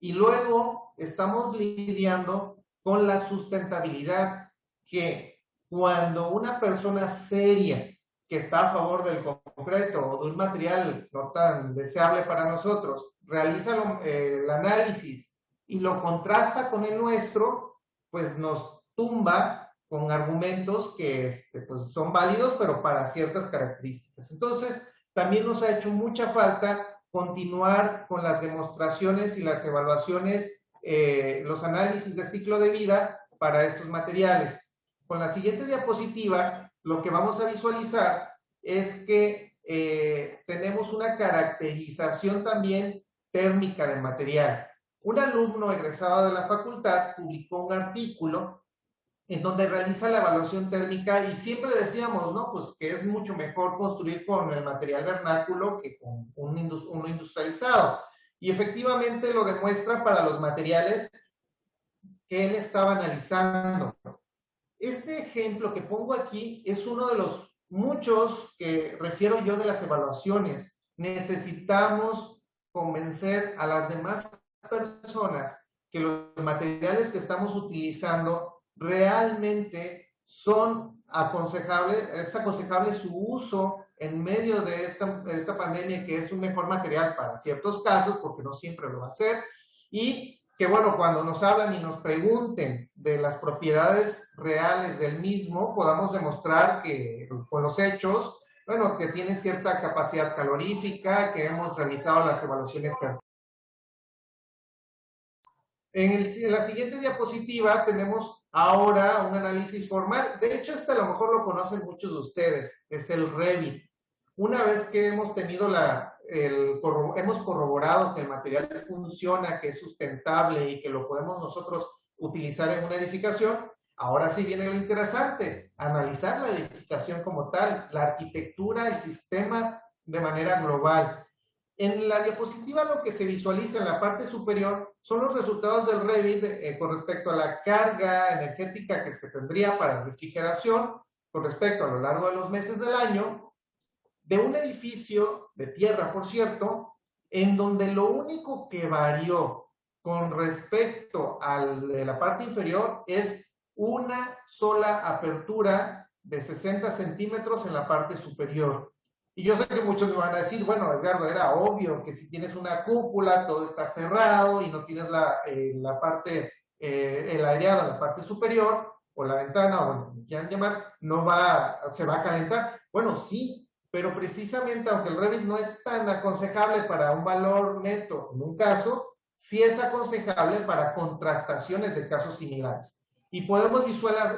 y luego estamos lidiando con la sustentabilidad, que cuando una persona seria que está a favor del concreto o de un material no tan deseable para nosotros, realiza el análisis y lo contrasta con el nuestro, pues nos tumba con argumentos que pues son válidos, pero para ciertas características. Entonces, también nos ha hecho mucha falta continuar con las demostraciones y las evaluaciones, los análisis de ciclo de vida para estos materiales. Con la siguiente diapositiva, lo que vamos a visualizar es que tenemos una caracterización también térmica del material. Un alumno egresado de la facultad publicó un artículo en donde realiza la evaluación térmica y siempre decíamos, ¿no? Pues que es mucho mejor construir con el material vernáculo que con uno industrializado. Y efectivamente lo demuestra para los materiales que él estaba analizando. Este ejemplo que pongo aquí es uno de los muchos que refiero yo de las evaluaciones. Necesitamos convencer a las demás personas que los materiales que estamos utilizando realmente son aconsejables, es aconsejable su uso en medio de esta pandemia, que es un mejor material para ciertos casos, porque no siempre lo va a hacer, y que bueno, cuando nos hablan y nos pregunten de las propiedades reales del mismo, podamos demostrar que con los hechos, bueno, que tiene cierta capacidad calorífica, que hemos realizado las evaluaciones. En la siguiente diapositiva tenemos ahora un análisis formal. De hecho, a lo mejor lo conocen muchos de ustedes, es el Revit. Una vez que hemos tenido hemos corroborado que el material funciona, que es sustentable y que lo podemos nosotros utilizar en una edificación, ahora sí viene lo interesante, analizar la edificación como tal, la arquitectura, el sistema de manera global. En la diapositiva lo que se visualiza en la parte superior son los resultados del Revit con respecto a la carga energética que se tendría para refrigeración con respecto a lo largo de los meses del año, de un edificio de tierra, por cierto, en donde lo único que varió con respecto a la parte inferior es una sola apertura de 60 centímetros en la parte superior. Y yo sé que muchos me van a decir, bueno, Edgardo, era obvio que si tienes una cúpula, todo está cerrado y no tienes la parte, el aireado en la parte superior, o la ventana, o como quieran llamar, se va a calentar. Bueno, sí, pero precisamente, aunque el Revit no es tan aconsejable para un valor neto en un caso, sí es aconsejable para contrastaciones de casos similares. Y podemos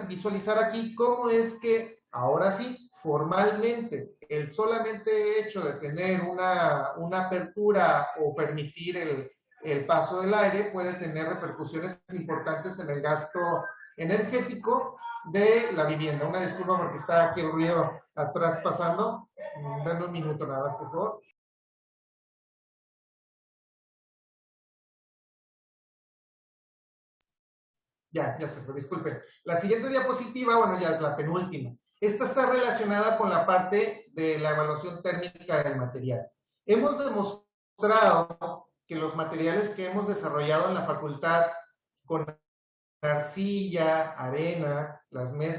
visualizar aquí cómo es que, ahora sí, formalmente, el solamente hecho de tener una apertura o permitir el paso del aire puede tener repercusiones importantes en el gasto energético de la vivienda. Una disculpa porque está aquí el ruido atrás pasando. Dame un minuto nada más, por favor. Ya se fue, disculpen. La siguiente diapositiva, bueno, ya es la penúltima. Esta está relacionada con la parte de la evaluación térmica del material. Hemos demostrado que los materiales que hemos desarrollado en la facultad con arcilla, arena,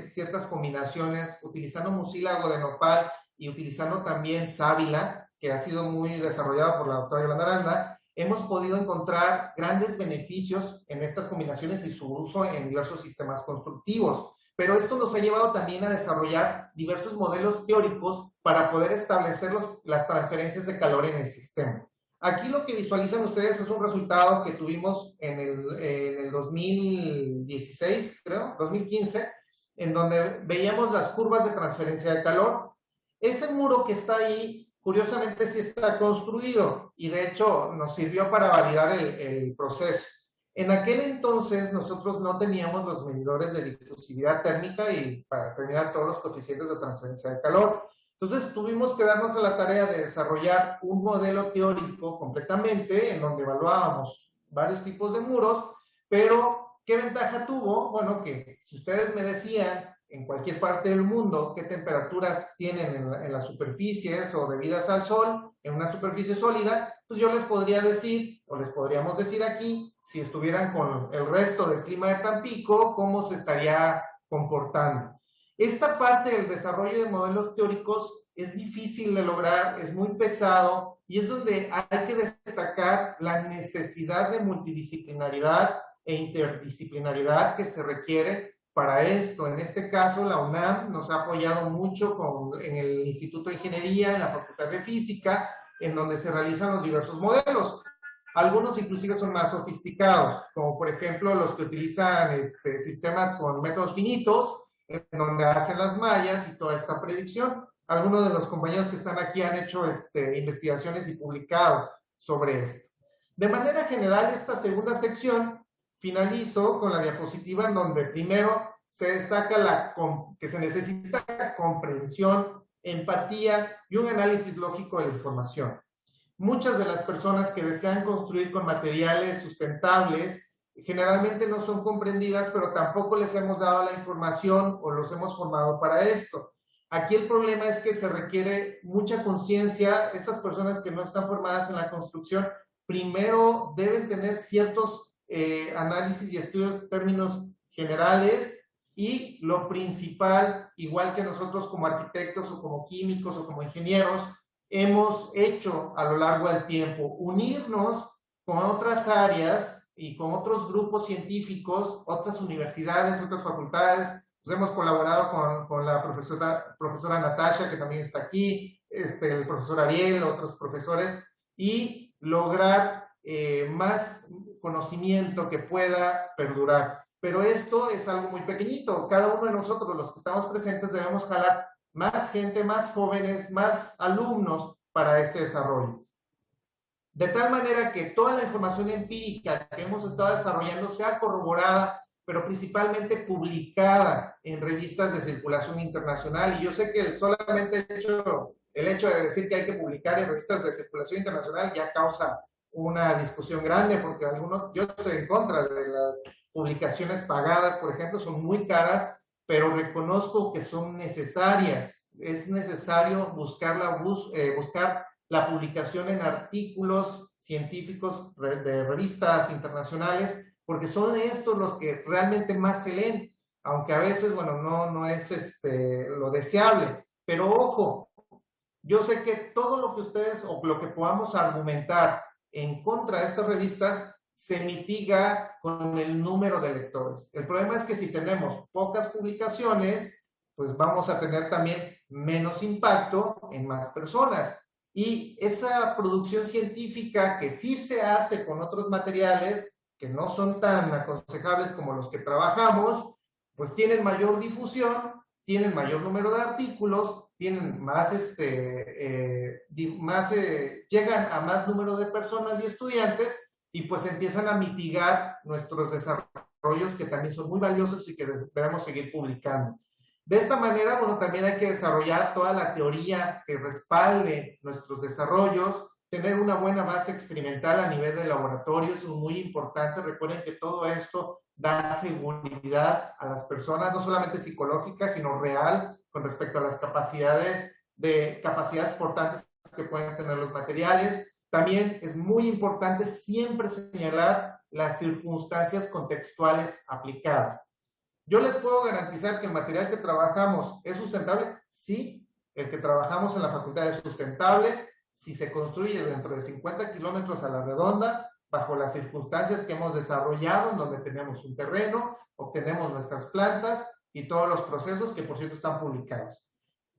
ciertas combinaciones, utilizando mucílago de nopal y utilizando también sábila, que ha sido muy desarrollada por la doctora Yolanda Aranda, hemos podido encontrar grandes beneficios en estas combinaciones y su uso en diversos sistemas constructivos. Pero esto nos ha llevado también a desarrollar diversos modelos teóricos para poder establecer las transferencias de calor en el sistema. Aquí lo que visualizan ustedes es un resultado que tuvimos en el 2016, creo, 2015, en donde veíamos las curvas de transferencia de calor. Ese muro que está ahí, curiosamente sí está construido y de hecho nos sirvió para validar el proceso. En aquel entonces nosotros no teníamos los medidores de difusividad térmica y para determinar todos los coeficientes de transferencia de calor. Entonces tuvimos que darnos a la tarea de desarrollar un modelo teórico completamente en donde evaluábamos varios tipos de muros, pero ¿qué ventaja tuvo? Bueno, que si ustedes me decían en cualquier parte del mundo qué temperaturas tienen en las superficies o debidas al sol, en una superficie sólida, pues yo les podría decir, o les podríamos decir aquí, si estuvieran con el resto del clima de Tampico, cómo se estaría comportando. Esta parte del desarrollo de modelos teóricos es difícil de lograr, es muy pesado y es donde hay que destacar la necesidad de multidisciplinaridad e interdisciplinaridad que se requiere para esto. En este caso, la UNAM nos ha apoyado mucho en el Instituto de Ingeniería, en la Facultad de Física, en donde se realizan los diversos modelos. Algunos inclusive son más sofisticados, como por ejemplo los que utilizan sistemas con métodos finitos, en donde hacen las mallas y toda esta predicción. Algunos de los compañeros que están aquí han hecho investigaciones y publicado sobre esto. De manera general, esta segunda sección finalizo con la diapositiva en donde primero se destaca que se necesita comprensión, empatía y un análisis lógico de la información. Muchas de las personas que desean construir con materiales sustentables generalmente no son comprendidas, pero tampoco les hemos dado la información o los hemos formado para esto. Aquí el problema es que se requiere mucha conciencia. Esas personas que no están formadas en la construcción primero deben tener ciertos análisis y estudios, términos generales, y lo principal, igual que nosotros como arquitectos o como químicos o como ingenieros, hemos hecho a lo largo del tiempo, unirnos con otras áreas y con otros grupos científicos, otras universidades, otras facultades. Pues hemos colaborado con la profesora Natasha, que también está aquí, el profesor Ariel, otros profesores, y lograr más conocimiento que pueda perdurar. Pero esto es algo muy pequeñito. Cada uno de nosotros, los que estamos presentes, debemos jalar más gente, más jóvenes, más alumnos para este desarrollo. De tal manera que toda la información empírica que hemos estado desarrollando sea corroborada, pero principalmente publicada en revistas de circulación internacional. Y yo sé que el solamente hecho el hecho de decir que hay que publicar en revistas de circulación internacional ya causa una discusión grande, porque yo estoy en contra de las publicaciones pagadas, por ejemplo, son muy caras, pero reconozco que son necesarias. Es necesario buscar la publicación en artículos científicos de revistas internacionales, porque son estos los que realmente más se leen, aunque a veces, bueno, no es lo deseable. Pero ojo, yo sé que todo lo que ustedes o lo que podamos argumentar en contra de estas revistas se mitiga con el número de lectores. El problema es que si tenemos pocas publicaciones, pues vamos a tener también menos impacto en más personas. Y esa producción científica que sí se hace con otros materiales que no son tan aconsejables como los que trabajamos, pues tienen mayor difusión, tienen mayor número de artículos, tienen llegan a más número de personas y estudiantes, y pues empiezan a mitigar nuestros desarrollos que también son muy valiosos y que debemos seguir publicando. De esta manera, bueno, también hay que desarrollar toda la teoría que respalde nuestros desarrollos, tener una buena base experimental a nivel de laboratorio es muy importante. Recuerden que todo esto da seguridad a las personas, no solamente psicológica, sino real, con respecto a las capacidades portantes que pueden tener los materiales. También es muy importante siempre señalar las circunstancias contextuales aplicadas. ¿Yo les puedo garantizar que el material que trabajamos es sustentable? Sí, el que trabajamos en la facultad es sustentable. Si se construye dentro de 50 kilómetros a la redonda, bajo las circunstancias que hemos desarrollado, en donde tenemos un terreno, obtenemos nuestras plantas y todos los procesos que, por cierto, están publicados.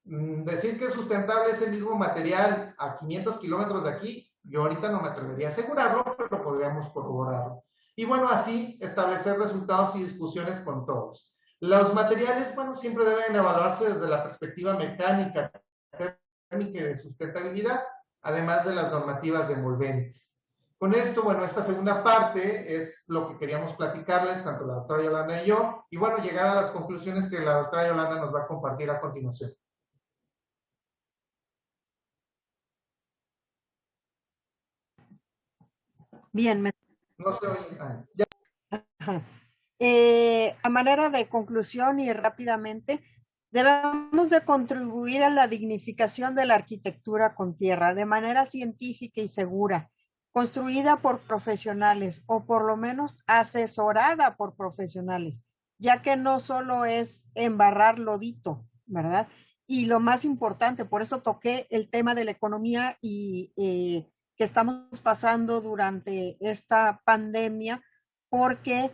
Decir que es sustentable ese mismo material a 500 kilómetros de aquí, yo ahorita no me atrevería a asegurarlo, pero podríamos corroborarlo. Y bueno, así establecer resultados y discusiones con todos. Los materiales, bueno, siempre deben evaluarse desde la perspectiva mecánica, térmica y de sustentabilidad, además de las normativas de envolventes. Con esto, bueno, esta segunda parte es lo que queríamos platicarles, tanto la doctora Yolanda y yo, y bueno, llegar a las conclusiones que la doctora Yolanda nos va a compartir a continuación. Bien, No se oye. A manera de conclusión y rápidamente, debemos de contribuir a la dignificación de la arquitectura con tierra de manera científica y segura, construida por profesionales o por lo menos asesorada por profesionales, ya que no solo es embarrar lodito, ¿verdad? Y lo más importante, por eso toqué el tema de la economía y que estamos pasando durante esta pandemia, porque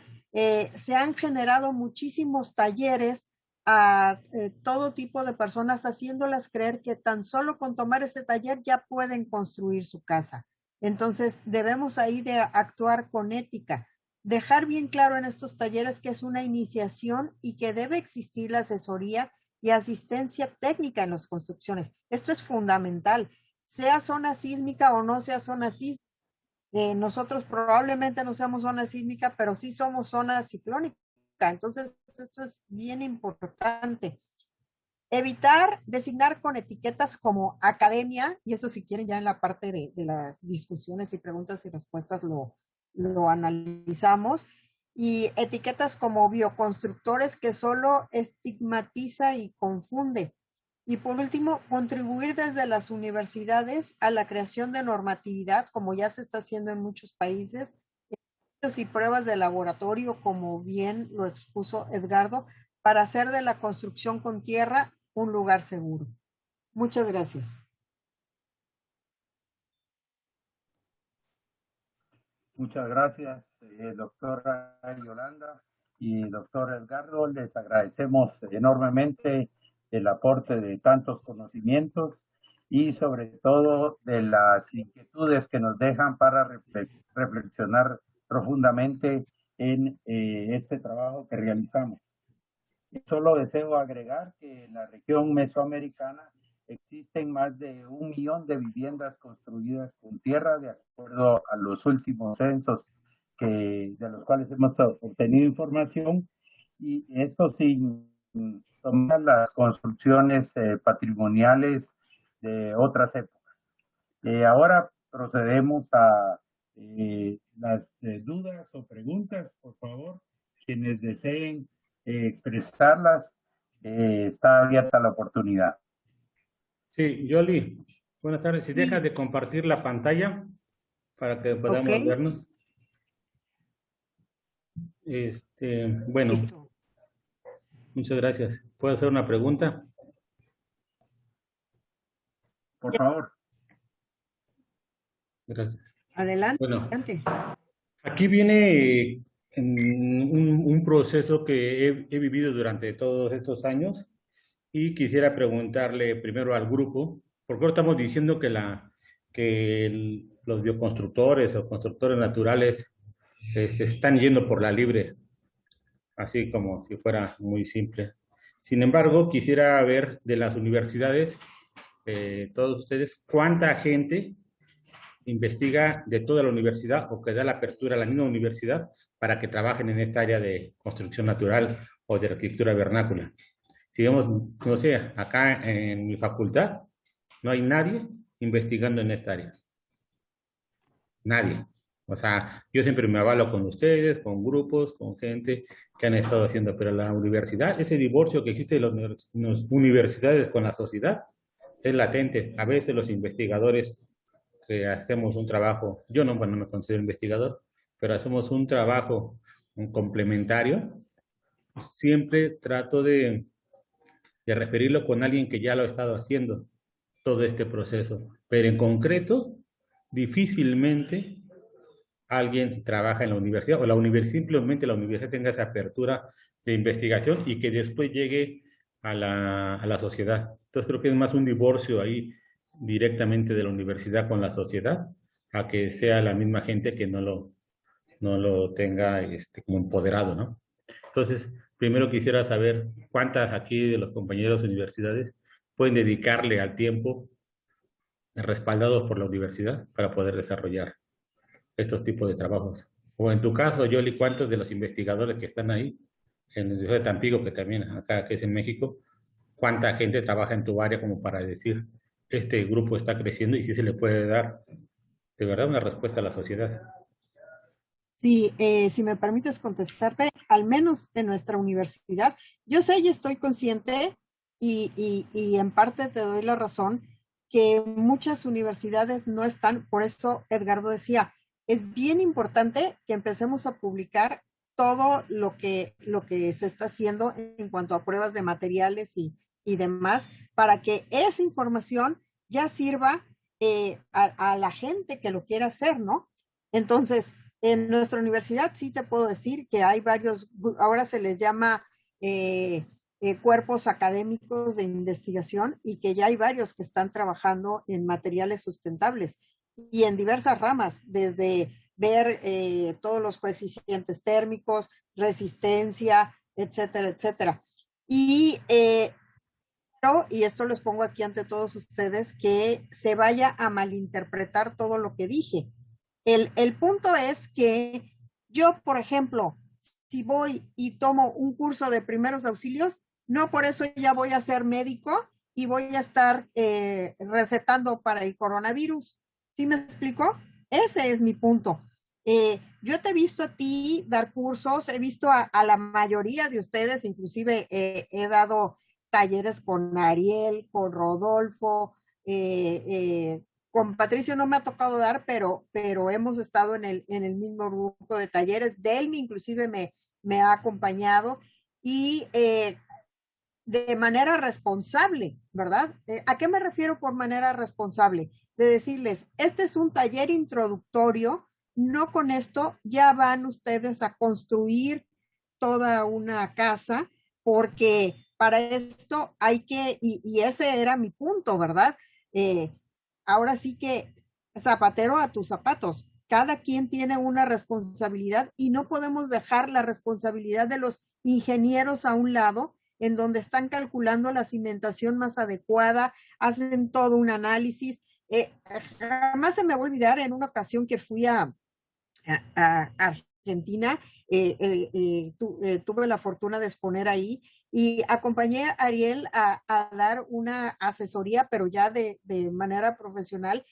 se han generado muchísimos talleres a todo tipo de personas, haciéndolas creer que tan solo con tomar ese taller ya pueden construir su casa. Entonces debemos ahí de actuar con ética, dejar bien claro en estos talleres que es una iniciación y que debe existir la asesoría y asistencia técnica en las construcciones. Esto es fundamental, sea zona sísmica o no sea zona sísmica. Nosotros probablemente no seamos zona sísmica, pero sí somos zona ciclónica. Entonces, esto es bien importante. Evitar designar con etiquetas como academia, y eso si quieren ya en la parte de las discusiones y preguntas y respuestas lo analizamos, y etiquetas como bioconstructores que solo estigmatiza y confunde. Y por último, contribuir desde las universidades a la creación de normatividad, como ya se está haciendo en muchos países, y pruebas de laboratorio, como bien lo expuso Edgardo, para hacer de la construcción con tierra un lugar seguro. Muchas gracias. Muchas gracias, doctora Yolanda y doctor Edgardo. Les agradecemos enormemente el aporte de tantos conocimientos y sobre todo de las inquietudes que nos dejan para reflexionar profundamente en este trabajo que realizamos. Solo deseo agregar que en la región mesoamericana existen más de 1 millón de viviendas construidas con tierra, de acuerdo a los últimos censos de los cuales hemos obtenido información, y esto sin tomar las construcciones patrimoniales de otras épocas. Ahora procedemos a las dudas o preguntas, por favor. Quienes deseen expresarlas, está abierta la oportunidad. Sí, Yoli, buenas tardes. Si dejas de compartir la pantalla para que podamos vernos. Bueno, Listo. Muchas gracias. ¿Puedo hacer una pregunta? Por favor. Gracias. Adelante. Bueno, Adelante. aquí viene un proceso que he vivido durante todos estos años y quisiera preguntarle primero al grupo, porque ahora estamos diciendo que los bioconstructores o constructores naturales se están yendo por la libre, así como si fuera muy simple. Sin embargo, quisiera ver de las universidades, todos ustedes, cuánta gente investiga de toda la universidad o que da la apertura a la misma universidad para que trabajen en esta área de construcción natural o de arquitectura vernácula. Digamos, no sé, acá en mi facultad no hay nadie investigando en esta área. Nadie. O sea, yo siempre me avalo con ustedes, con grupos, con gente que han estado haciendo, pero la universidad, ese divorcio que existe de las universidades con la sociedad, es latente. A veces los investigadores que hacemos un trabajo, yo no, bueno, me considero investigador, pero hacemos un trabajo complementario, siempre trato de referirlo con alguien que ya lo ha estado haciendo todo este proceso. Pero en concreto, difícilmente alguien trabaja en la universidad o simplemente la universidad tenga esa apertura de investigación y que después llegue a la sociedad. Entonces creo que es más un divorcio ahí directamente de la universidad con la sociedad a que sea la misma gente que no lo tenga como empoderado, ¿no? Entonces, primero quisiera saber cuántas aquí de los compañeros de universidades pueden dedicarle al tiempo respaldados por la universidad para poder desarrollar estos tipos de trabajos. O en tu caso, Yoli, ¿cuántos de los investigadores que están ahí, en la Universidad de Tampico, que también acá, que es en México, cuánta gente trabaja en tu área como para decir, este grupo está creciendo y si se le puede dar de verdad una respuesta a la sociedad? Sí, si me permites contestarte, al menos en nuestra universidad, yo sé y estoy consciente y en parte te doy la razón que muchas universidades no están, por eso Edgardo decía, es bien importante que empecemos a publicar todo lo que se está haciendo en cuanto a pruebas de materiales y demás, para que esa información ya sirva a la gente que lo quiera hacer, ¿no? Entonces, en nuestra universidad sí te puedo decir que hay varios, ahora se les llama cuerpos académicos de investigación y que ya hay varios que están trabajando en materiales sustentables y en diversas ramas, desde ver todos los coeficientes térmicos, resistencia, etcétera, etcétera. Y esto les pongo aquí ante todos ustedes, que se vaya a malinterpretar todo lo que dije. El punto es que yo, por ejemplo, si voy y tomo un curso de primeros auxilios, no por eso ya voy a ser médico y voy a estar recetando para el coronavirus. ¿Sí me explico? Ese es mi punto. Yo te he visto a ti dar cursos, he visto a la mayoría de ustedes, inclusive he dado talleres con Ariel, con Rodolfo, con Patricio no me ha tocado dar, pero hemos estado en el mismo grupo de talleres. Delmi inclusive me ha acompañado y de manera responsable, ¿verdad? ¿A qué me refiero por manera responsable? De decirles, este es un taller introductorio, no con esto ya van ustedes a construir toda una casa, porque para esto hay que, y ese era mi punto, ¿verdad? Ahora sí que zapatero a tus zapatos. Cada quien tiene una responsabilidad y no podemos dejar la responsabilidad de los ingenieros a un lado, en donde están calculando la cimentación más adecuada, hacen todo un análisis. Jamás se me va a olvidar en una ocasión que fui a Argentina, tuve la fortuna de exponer ahí Y acompañé a Ariel a dar una asesoría, pero ya de manera profesional.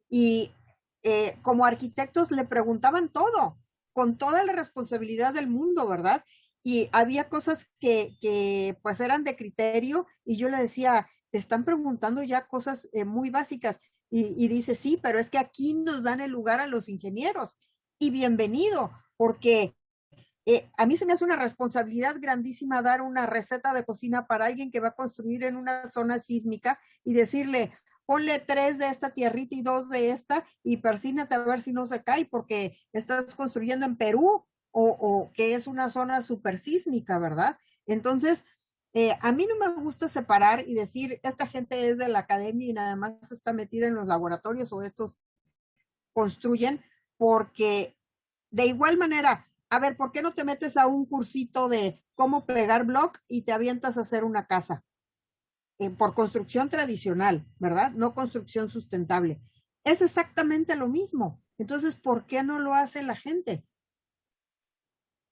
Y como arquitectos le preguntaban todo, con toda la responsabilidad del mundo, ¿verdad? Y había cosas que pues eran de criterio y yo le decía, te están preguntando ya cosas muy básicas. Y dice, sí, pero es que aquí nos dan el lugar a los ingenieros. Y bienvenido, porque a mí se me hace una responsabilidad grandísima dar una receta de cocina para alguien que va a construir en una zona sísmica y decirle, ponle 3 de esta tierrita y 2 de esta y persínate a ver si no se cae porque estás construyendo en Perú o que es una zona súper sísmica, ¿verdad? Entonces, a mí no me gusta separar y decir, esta gente es de la academia y nada más está metida en los laboratorios o estos construyen, porque de igual manera, a ver, ¿por qué no te metes a un cursito de cómo pegar block y te avientas a hacer una casa? Por construcción tradicional, ¿verdad? No construcción sustentable. Es exactamente lo mismo. Entonces, ¿por qué no lo hace la gente?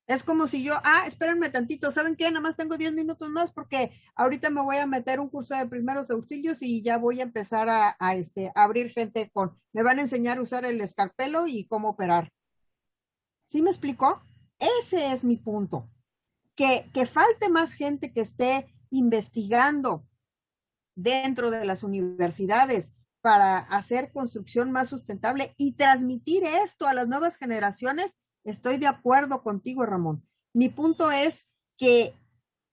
Es como si yo, espérenme tantito, ¿saben qué? Nada más tengo 10 minutos más porque ahorita me voy a meter un curso de primeros auxilios y ya voy a empezar a abrir gente me van a enseñar a usar el escarpelo y cómo operar. ¿Sí me explicó? Ese es mi punto. Que falte más gente que esté investigando dentro de las universidades para hacer construcción más sustentable y transmitir esto a las nuevas generaciones, estoy de acuerdo contigo, Ramón. Mi punto es que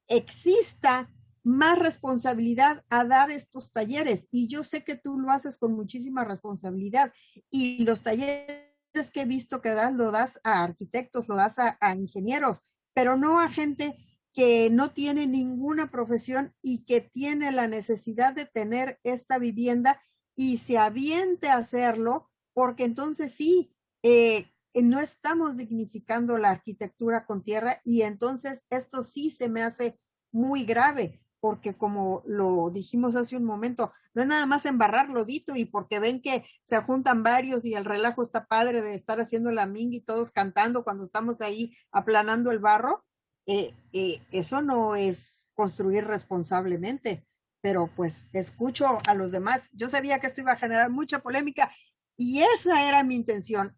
exista más responsabilidad a dar estos talleres y yo sé que tú lo haces con muchísima responsabilidad y los talleres que he visto que das, lo das a arquitectos, lo das a ingenieros, pero no a gente que no tiene ninguna profesión y que tiene la necesidad de tener esta vivienda y se aviente a hacerlo, porque entonces sí, no estamos dignificando la arquitectura con tierra y entonces esto sí se me hace muy grave, porque como lo dijimos hace un momento, no es nada más embarrar lodito y porque ven que se juntan varios y el relajo está padre de estar haciendo la minga y todos cantando cuando estamos ahí aplanando el barro, eso no es construir responsablemente, pero pues escucho a los demás. Yo sabía que esto iba a generar mucha polémica y esa era mi intención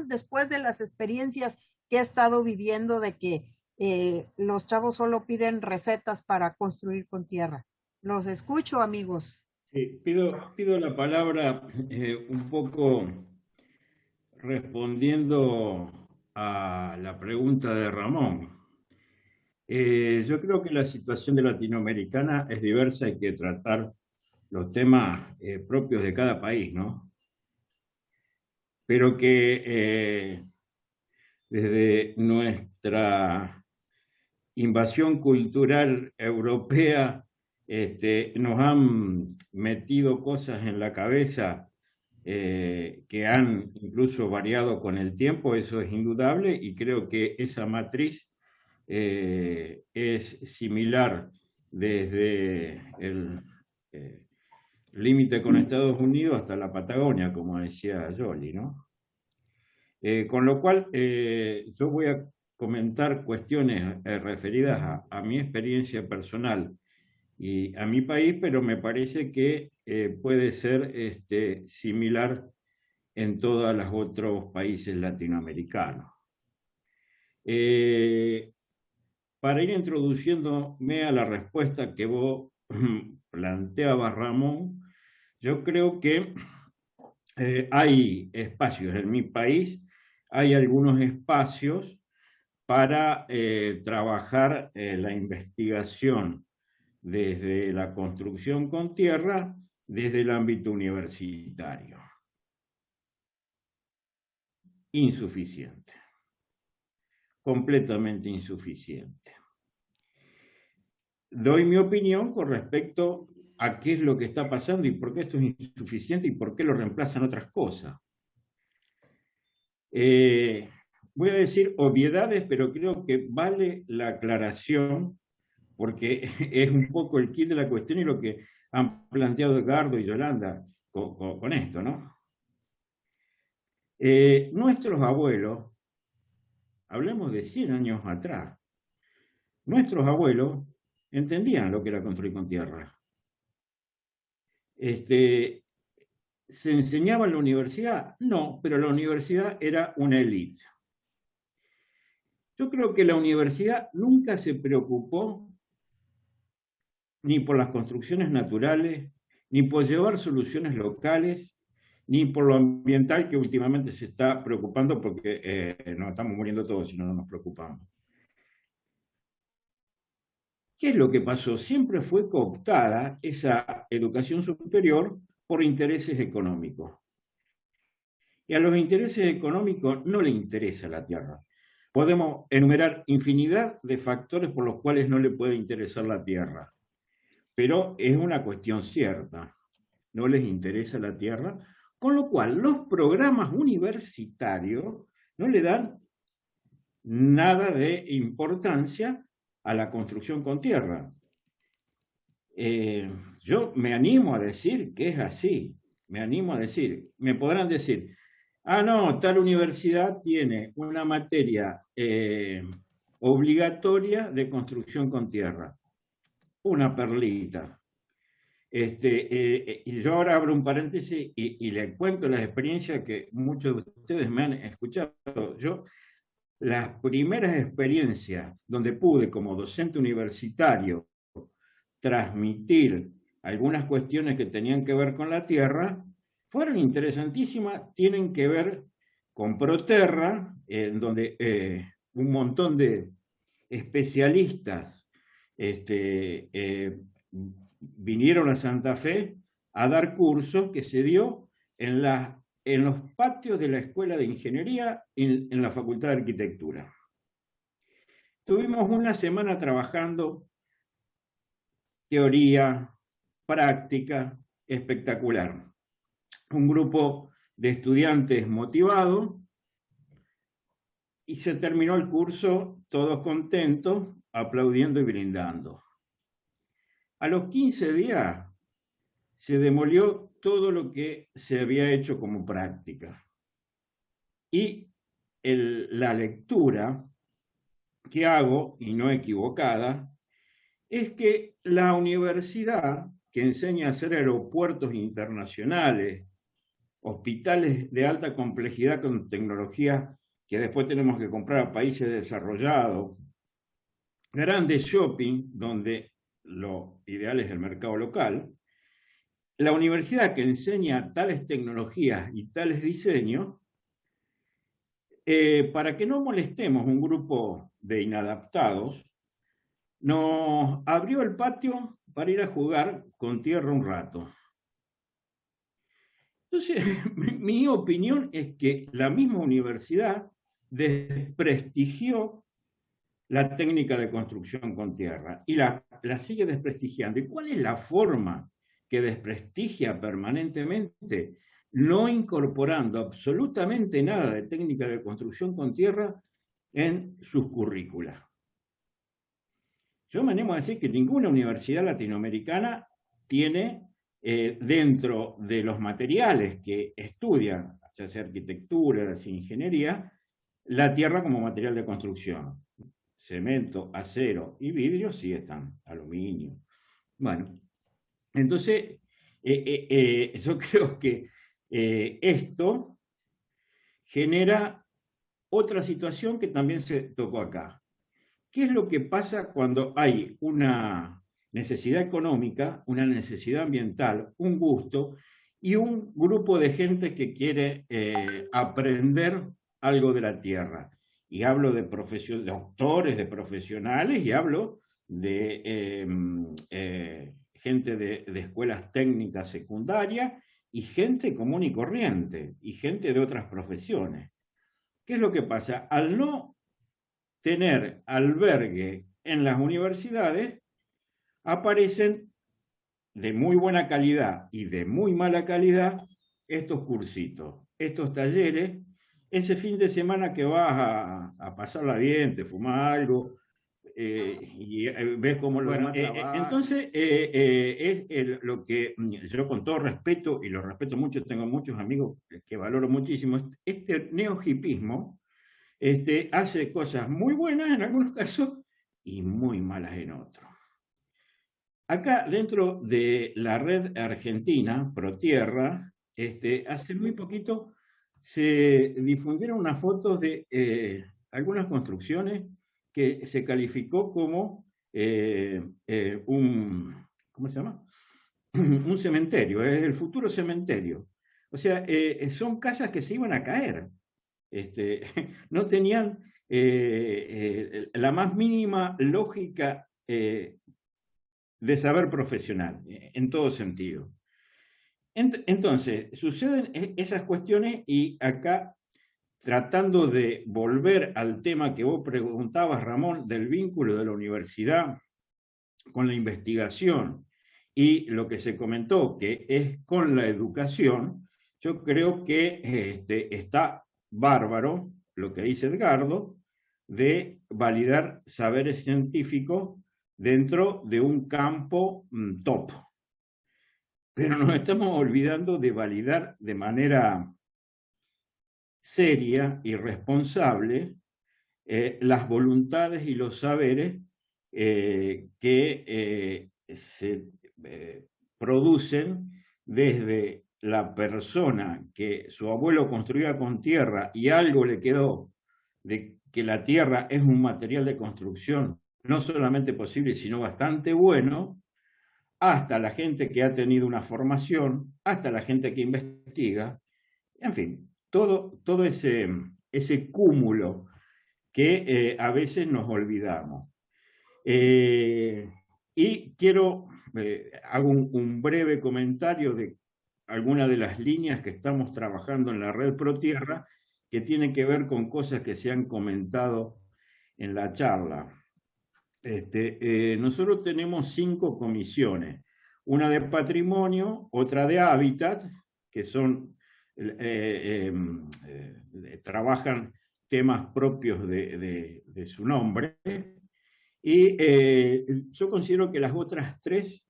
después de las experiencias que he estado viviendo de que los chavos solo piden recetas para construir con tierra. Los escucho, amigos. Sí, pido la palabra un poco respondiendo a la pregunta de Ramón. Yo creo que la situación de latinoamericana es diversa, hay que tratar los temas propios de cada país, ¿no? Pero que desde nuestra invasión cultural europea nos han metido cosas en la cabeza que han incluso variado con el tiempo, eso es indudable, y creo que esa matriz es similar desde el límite con Estados Unidos hasta la Patagonia, como decía Jolie, ¿no? Con lo cual, yo voy a comentar cuestiones referidas a mi experiencia personal y a mi país, pero me parece que puede ser similar en todos los otros países latinoamericanos. Para ir introduciéndome a la respuesta que vos planteabas, Ramón, yo creo que hay espacios en mi país, hay algunos espacios para trabajar la investigación desde la construcción con tierra, desde el ámbito universitario. Insuficiente, completamente insuficiente. Doy mi opinión con respecto a qué es lo que está pasando y por qué esto es insuficiente y por qué lo reemplazan otras cosas. Voy a decir obviedades, pero creo que vale la aclaración porque es un poco el kit de la cuestión y lo que han planteado Edgardo y Yolanda con esto, ¿no? Nuestros abuelos, hablemos de 100 años atrás, nuestros abuelos entendían lo que era construir con tierra. ¿Se enseñaba en la universidad? No, pero la universidad era una élite. Yo creo que la universidad nunca se preocupó ni por las construcciones naturales, ni por llevar soluciones locales, ni por lo ambiental, que últimamente se está preocupando porque nos estamos muriendo todos si no nos preocupamos. ¿Qué es lo que pasó? Siempre fue cooptada esa educación superior por intereses económicos. Y a los intereses económicos no le interesa la tierra. Podemos enumerar infinidad de factores por los cuales no le puede interesar la tierra. Pero es una cuestión cierta. No les interesa la tierra, con lo cual los programas universitarios no le dan nada de importancia a la construcción con tierra. Yo me animo a decir que es así. Me animo a decir, me podrán decir, ah, no, tal universidad tiene una materia obligatoria de construcción con tierra. Una perlita. Y yo ahora abro un paréntesis y les cuento las experiencias que muchos de ustedes me han escuchado. Yo, las primeras experiencias donde pude como docente universitario transmitir algunas cuestiones que tenían que ver con la tierra, fueron interesantísimas, tienen que ver con Proterra, en donde un montón de especialistas vinieron a Santa Fe a dar cursos que se dio en los patios de la Escuela de Ingeniería en la Facultad de Arquitectura. Tuvimos una semana trabajando teoría, práctica, espectacular. Un grupo de estudiantes motivados y se terminó el curso todos contentos, aplaudiendo y brindando. A los 15 días se demolió todo lo que se había hecho como práctica. Y la lectura que hago, y no equivocada, es que la universidad que enseña a hacer aeropuertos internacionales, hospitales de alta complejidad con tecnología que después tenemos que comprar a países desarrollados, grandes shopping, donde lo ideal es el mercado local, la universidad que enseña tales tecnologías y tales diseños, para que no molestemos un grupo de inadaptados, nos abrió el patio para ir a jugar con tierra un rato. Entonces, mi opinión es que la misma universidad desprestigió la técnica de construcción con tierra y la sigue desprestigiando. ¿Y cuál es la forma que desprestigia permanentemente? No incorporando absolutamente nada de técnica de construcción con tierra en sus currículas. Yo me animo a decir que ninguna universidad latinoamericana tiene dentro de los materiales que estudian, ya sea arquitectura, sea ingeniería, la tierra como material de construcción. Cemento, acero y vidrio sí están, aluminio. Bueno, entonces yo creo que esto genera otra situación que también se tocó acá. ¿Qué es lo que pasa cuando hay una necesidad económica, una necesidad ambiental, un gusto y un grupo de gente que quiere aprender algo de la tierra? Y hablo de doctores, de profesionales, y hablo de gente de escuelas técnicas secundarias y gente común y corriente, y gente de otras profesiones. ¿Qué es lo que pasa? Al no tener albergue en las universidades, aparecen de muy buena calidad y de muy mala calidad estos cursitos, estos talleres, ese fin de semana que vas a pasarla bien, te fumas algo, y ves cómo lo demás trabajan. Entonces, es lo que yo, con todo respeto, y lo respeto mucho, tengo muchos amigos que valoro muchísimo, este neohipismo hace cosas muy buenas en algunos casos, y muy malas en otro. Acá dentro de la red argentina, ProTierra, hace muy poquito se difundieron unas fotos de algunas construcciones que se calificó como ¿cómo se llama? Un cementerio, el futuro cementerio. O sea, son casas que se iban a caer. No tenían la más mínima lógica de saber profesional, en todo sentido. Entonces, suceden esas cuestiones y acá, tratando de volver al tema que vos preguntabas, Ramón, del vínculo de la universidad con la investigación y lo que se comentó, que es con la educación, yo creo que está bárbaro lo que dice Edgardo, de validar saberes científicos dentro de un campo top. Pero nos estamos olvidando de validar de manera seria y responsable las voluntades y los saberes que se producen desde la persona que su abuelo construía con tierra y algo le quedó de que la tierra es un material de construcción no solamente posible, sino bastante bueno, hasta la gente que ha tenido una formación, hasta la gente que investiga, en fin, todo ese cúmulo que a veces nos olvidamos. Y quiero, hago un breve comentario de algunas de las líneas que estamos trabajando en la red ProTierra, que tienen que ver con cosas que se han comentado en la charla. Nosotros tenemos 5 comisiones, una de patrimonio, otra de hábitat, que son, trabajan temas propios de su nombre, y yo considero que las otras 3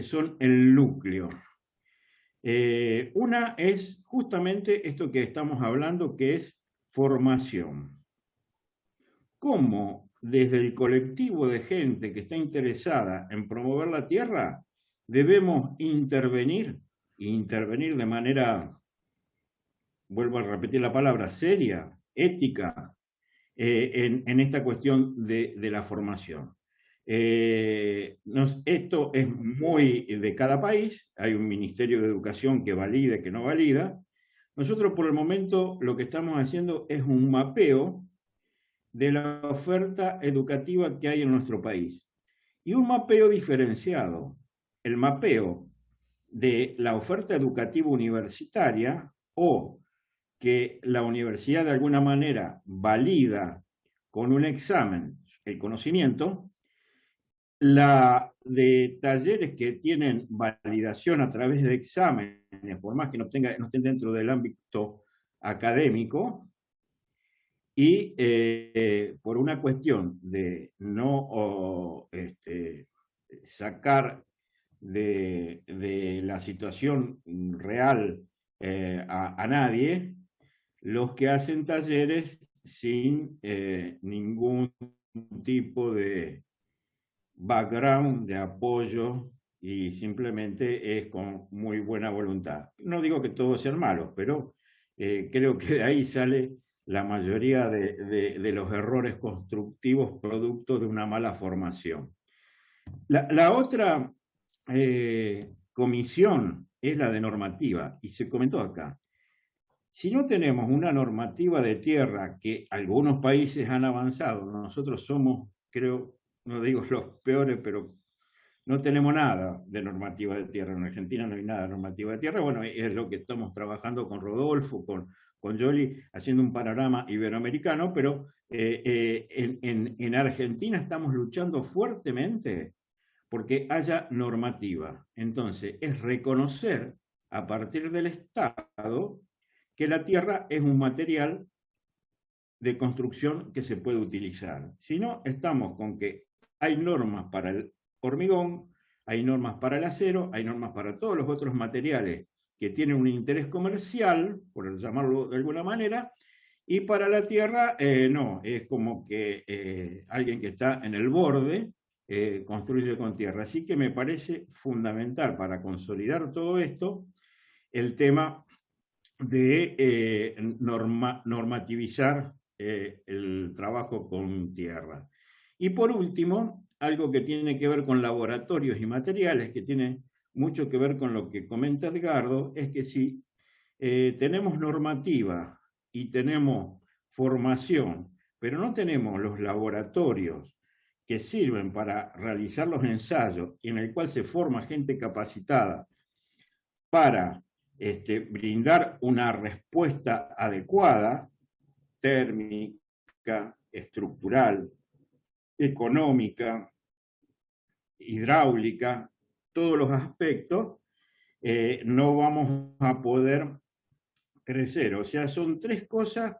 son el núcleo. Una es justamente esto que estamos hablando, que es formación. ¿Cómo desde el colectivo de gente que está interesada en promover la tierra debemos intervenir de manera, vuelvo a repetir la palabra, seria, ética, en esta cuestión de la formación? Esto es muy de cada país, hay un Ministerio de Educación que valida y que no valida. Nosotros por el momento lo que estamos haciendo es un mapeo de la oferta educativa que hay en nuestro país. Y un mapeo diferenciado, el mapeo de la oferta educativa universitaria, o que la universidad de alguna manera valida con un examen el conocimiento, la de talleres que tienen validación a través de exámenes, por más que no estén dentro del ámbito académico, y por una cuestión de no sacar de la situación real a nadie, los que hacen talleres sin ningún tipo de background, de apoyo, y simplemente es con muy buena voluntad. No digo que todos sean malos, pero creo que de ahí sale la mayoría de los errores constructivos producto de una mala formación. La otra comisión es la de normativa, y se comentó acá. Si no tenemos una normativa de tierra, que algunos países han avanzado, nosotros somos, creo, no digo los peores, pero no tenemos nada de normativa de tierra. En Argentina no hay nada de normativa de tierra. Bueno, es lo que estamos trabajando con Rodolfo, con Yoli, haciendo un panorama iberoamericano, pero en Argentina estamos luchando fuertemente porque haya normativa. Entonces, es reconocer a partir del Estado que la tierra es un material de construcción que se puede utilizar. Si no, estamos con que hay normas para el hormigón, hay normas para el acero, hay normas para todos los otros materiales que tienen un interés comercial, por llamarlo de alguna manera, Y para la tierra, no, es como que alguien que está en el borde construye con tierra. Así que me parece fundamental para consolidar todo esto el tema de normativizar el trabajo con tierra. Y por último, algo que tiene que ver con laboratorios y materiales, que tiene mucho que ver con lo que comenta Edgardo, es que si tenemos normativa y tenemos formación, pero no tenemos los laboratorios que sirven para realizar los ensayos y en el cual se forma gente capacitada para brindar una respuesta adecuada, térmica, estructural, económica, hidráulica, todos los aspectos, no vamos a poder crecer. O sea, son tres cosas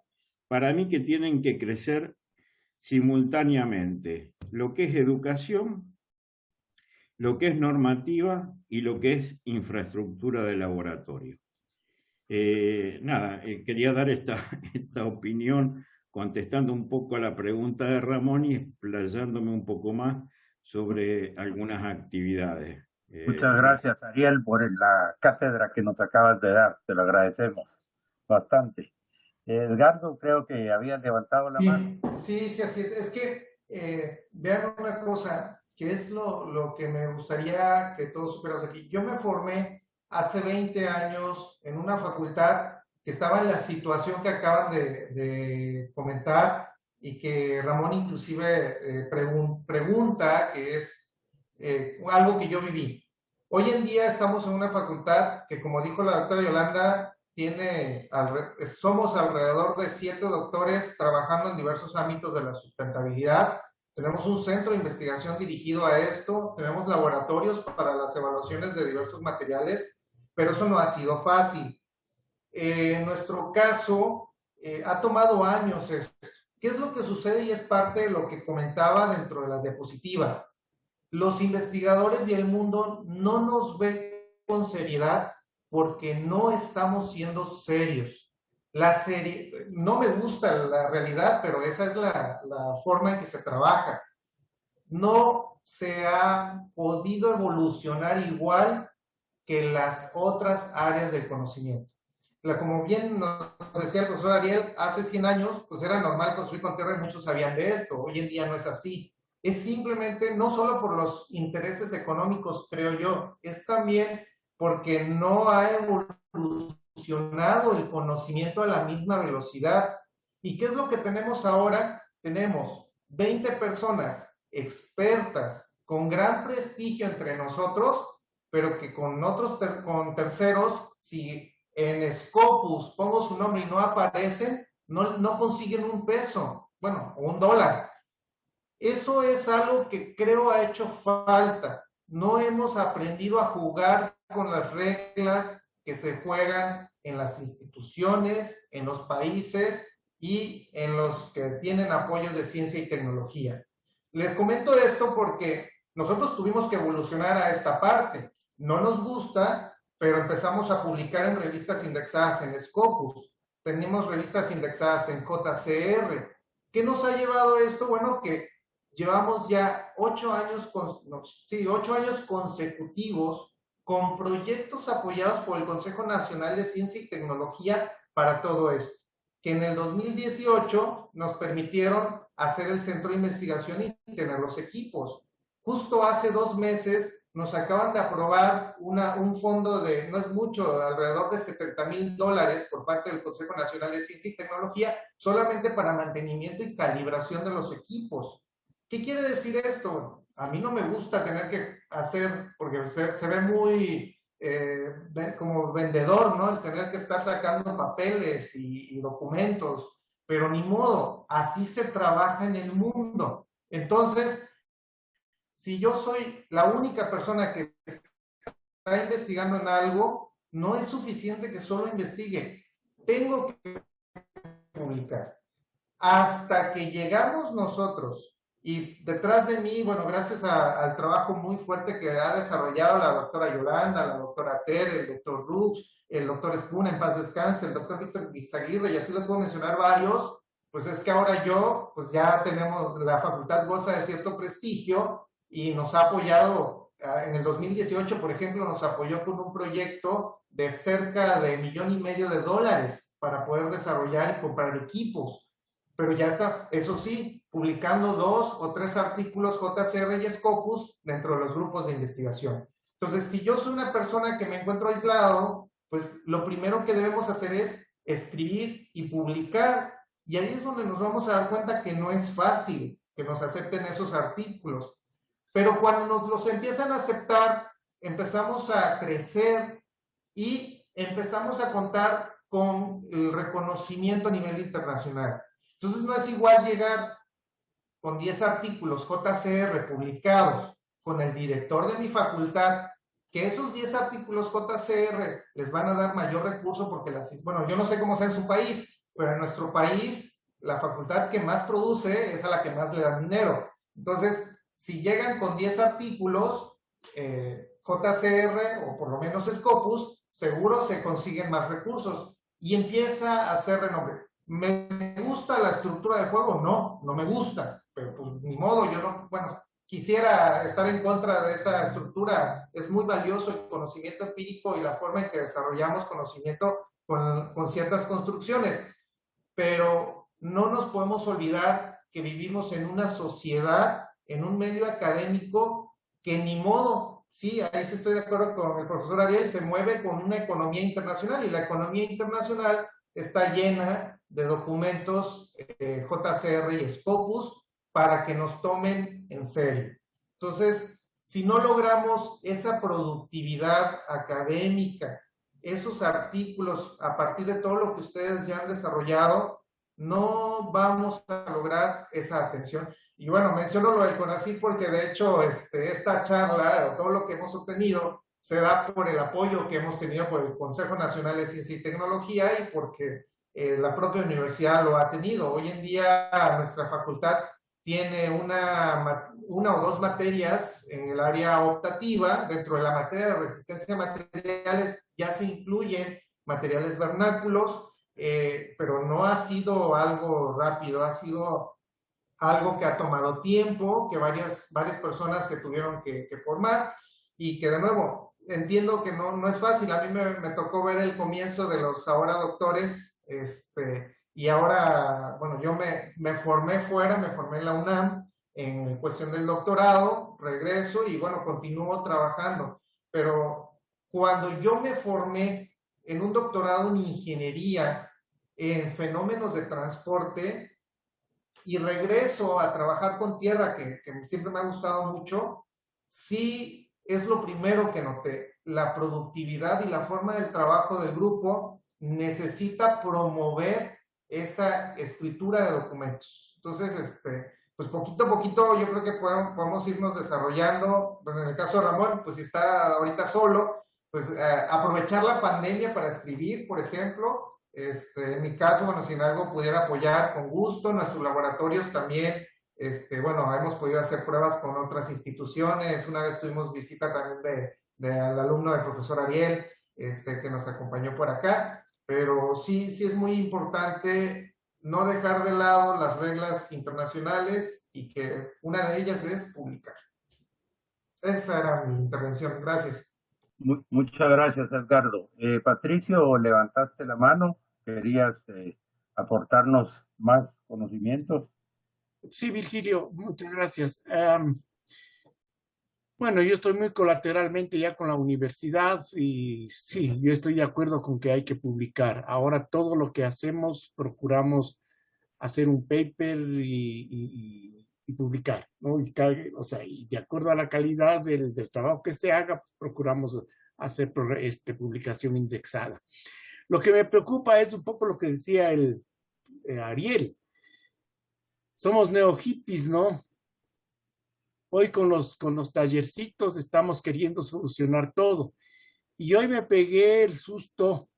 para mí que tienen que crecer simultáneamente. Lo que es educación, lo que es normativa y lo que es infraestructura de laboratorio. Quería dar esta opinión contestando un poco a la pregunta de Ramón y explayándome un poco más sobre algunas actividades. Muchas gracias, Ariel, por la cátedra que nos acabas de dar. Te lo agradecemos bastante. Edgardo, creo que habías levantado la mano. Sí, así es. Es que vean una cosa, que es lo que me gustaría que todos supiéramos aquí. Yo me formé hace 20 años en una facultad que estaba en la situación que acaban de comentar y que Ramón inclusive pregunta, que es algo que yo viví. Hoy en día estamos en una facultad que, como dijo la doctora Yolanda, somos alrededor de 7 doctores trabajando en diversos ámbitos de la sustentabilidad. Tenemos un centro de investigación dirigido a esto, tenemos laboratorios para las evaluaciones de diversos materiales, pero eso no ha sido fácil. En nuestro caso, ha tomado años esto. ¿Qué es lo que sucede? Y es parte de lo que comentaba dentro de las diapositivas. Los investigadores y el mundo no nos ven con seriedad porque no estamos siendo serios. No me gusta la realidad, pero esa es la forma en que se trabaja. No se ha podido evolucionar igual que las otras áreas del conocimiento. Como bien nos decía el profesor Ariel, hace 100 años pues era normal construir con tierra y muchos sabían de esto. Hoy en día no es así. Es simplemente, no solo por los intereses económicos, creo yo, es también porque no ha evolucionado el conocimiento a la misma velocidad. ¿Y qué es lo que tenemos ahora? Tenemos 20 personas expertas con gran prestigio entre nosotros, pero que con terceros, si en Scopus pongo su nombre y no aparecen, no consiguen un peso, bueno, o $1. Eso es algo que creo ha hecho falta. No hemos aprendido a jugar con las reglas que se juegan en las instituciones, en los países y en los que tienen apoyos de ciencia y tecnología. Les comento esto porque nosotros tuvimos que evolucionar a esta parte. No nos gusta, pero empezamos a publicar en revistas indexadas en Scopus. Tenemos revistas indexadas en JCR. ¿Qué nos ha llevado esto? Bueno, que llevamos ya 8 años consecutivos con proyectos apoyados por el Consejo Nacional de Ciencia y Tecnología para todo esto, que en el 2018 nos permitieron hacer el centro de investigación y tener los equipos. Justo hace 2 meses nos acaban de aprobar un fondo de, no es mucho, alrededor de $70,000 por parte del Consejo Nacional de Ciencia y Tecnología, solamente para mantenimiento y calibración de los equipos. ¿Qué quiere decir esto? A mí no me gusta tener que hacer, porque se ve muy como vendedor, ¿no? El tener que estar sacando papeles y documentos, pero ni modo, así se trabaja en el mundo. Entonces, si yo soy la única persona que está investigando en algo, no es suficiente que solo investigue. Tengo que publicar. Hasta que llegamos nosotros Y detrás de mí, bueno, gracias al trabajo muy fuerte que ha desarrollado la doctora Yolanda, la doctora Tere, el doctor Rux, el doctor Espuna, en paz descanse, el doctor Víctor Izaguirre, y así les puedo mencionar varios, pues es que ahora pues ya tenemos, la facultad goza de cierto prestigio y nos ha apoyado, en el 2018, por ejemplo, nos apoyó con un proyecto de cerca de $1,500,000 para poder desarrollar y comprar equipos. Pero ya está, eso sí, publicando 2 o 3 artículos JCR y Scopus dentro de los grupos de investigación. Entonces, si yo soy una persona que me encuentro aislado, pues lo primero que debemos hacer es escribir y publicar. Y ahí es donde nos vamos a dar cuenta que no es fácil que nos acepten esos artículos. Pero cuando nos los empiezan a aceptar, empezamos a crecer y empezamos a contar con el reconocimiento a nivel internacional. Entonces no es igual llegar con 10 artículos JCR publicados con el director de mi facultad, que esos 10 artículos JCR les van a dar mayor recurso porque bueno, yo no sé cómo sea en su país, pero en nuestro país la facultad que más produce es a la que más le dan dinero. Entonces, si llegan con 10 artículos JCR o por lo menos Scopus, seguro se consiguen más recursos y empieza a hacer renombre. ¿Me gusta la estructura del juego? No, no me gusta, pero pues ni modo, yo no, bueno, quisiera estar en contra de esa estructura. Es muy valioso el conocimiento empírico y la forma en que desarrollamos conocimiento con ciertas construcciones, pero no nos podemos olvidar que vivimos en una sociedad, en un medio académico que ni modo, sí, ahí sí estoy de acuerdo con el profesor Ariel, se mueve con una economía internacional y la economía internacional está llena de documentos JCR y Scopus para que nos tomen en serio. Entonces, si no logramos esa productividad académica, esos artículos, a partir de todo lo que ustedes ya han desarrollado, no vamos a lograr esa atención. Y bueno, menciono lo del CONACYT porque de hecho esta charla, o todo lo que hemos obtenido, se da por el apoyo que hemos tenido por el Consejo Nacional de Ciencia y Tecnología y porque la propia universidad lo ha tenido. Hoy en día nuestra facultad tiene una o dos materias en el área optativa. Dentro de la materia de resistencia a materiales ya se incluyen materiales vernáculos, pero no ha sido algo rápido, ha sido algo que ha tomado tiempo, que varias personas se tuvieron que formar y que de nuevo entiendo que no es fácil. A mí me tocó ver el comienzo de los ahora doctores, y ahora, bueno, yo me formé fuera, me formé en la UNAM en cuestión del doctorado, regreso y bueno, continúo trabajando. Pero cuando yo me formé en un doctorado en ingeniería en fenómenos de transporte y regreso a trabajar con tierra, que siempre me ha gustado mucho, sí es lo primero que noté. La productividad y la forma del trabajo del grupo necesita promover esa escritura de documentos. Entonces, pues poquito a poquito yo creo que podemos irnos desarrollando. Bueno, en el caso de Ramón, pues si está ahorita solo, pues aprovechar la pandemia para escribir, por ejemplo. En mi caso, bueno, si en algo pudiera apoyar, con gusto. Nuestros laboratorios también, bueno, hemos podido hacer pruebas con otras instituciones. Una vez tuvimos visita también del alumno del profesor Ariel, que nos acompañó por acá. Pero sí es muy importante no dejar de lado las reglas internacionales y que una de ellas es publicar. Esa era mi intervención. Gracias. Muchas gracias, Edgardo. Patricio, levantaste la mano. ¿Querías aportarnos más conocimientos? Sí, Virgilio, muchas gracias. Bueno, yo estoy muy colateralmente ya con la universidad y sí, yo estoy de acuerdo con que hay que publicar. Ahora todo lo que hacemos, procuramos hacer un paper y publicar, ¿no? O sea, y de acuerdo a la calidad del trabajo que se haga, pues, procuramos hacer publicación indexada. Lo que me preocupa es un poco lo que decía el Ariel. Somos neo-hippies, ¿no? Hoy con los tallercitos estamos queriendo solucionar todo. Y hoy me pegué el susto.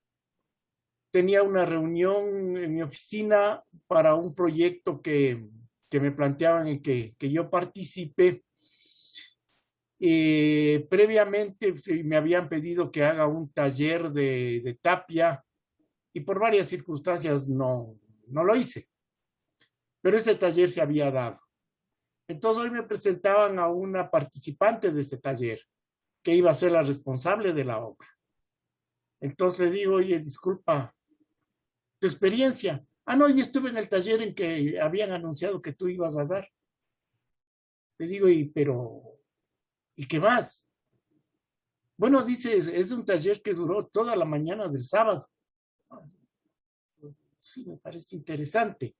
Tenía una reunión en mi oficina para un proyecto que que me planteaban en que yo participe. Previamente me habían pedido que haga un taller de tapia y por varias circunstancias no lo hice. Pero ese taller se había dado. Entonces hoy me presentaban a una participante de ese taller que iba a ser la responsable de la obra. Entonces le digo, oye, disculpa, tu experiencia. Ah, no, yo estuve en el taller en que habían anunciado que tú ibas a dar. Le digo, ¿y qué más? Bueno, dice, es un taller que duró toda la mañana del sábado. Sí, me parece interesante.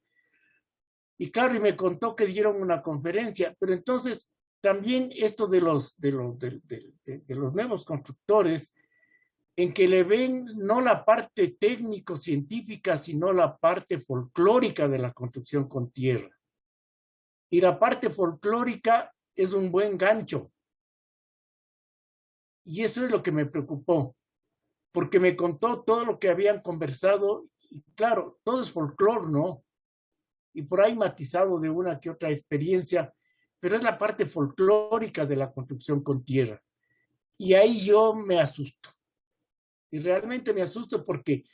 Y claro, y me contó que dieron una conferencia, pero entonces también esto de los nuevos constructores, en que le ven no la parte técnico-científica, sino la parte folclórica de la construcción con tierra. Y la parte folclórica es un buen gancho. Y eso es lo que me preocupó, porque me contó todo lo que habían conversado, y claro, todo es folclor, ¿no? Y por ahí matizado de una que otra experiencia, pero es la parte folclórica de la construcción con tierra. Y ahí yo me asusto. Y realmente me asusto porque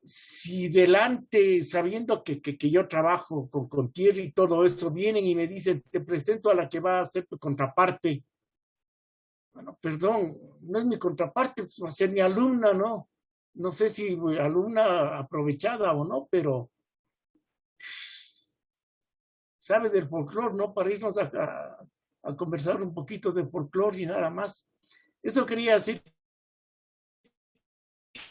si delante, sabiendo que yo trabajo con tierra y todo eso, vienen y me dicen, te presento a la que va a ser tu contraparte. Bueno, perdón, no es mi contraparte, pues va a ser mi alumna, ¿no? No sé si alumna aprovechada o no, pero sabe del folclore, ¿no? Para irnos a conversar un poquito de folclore y nada más. Eso quería decir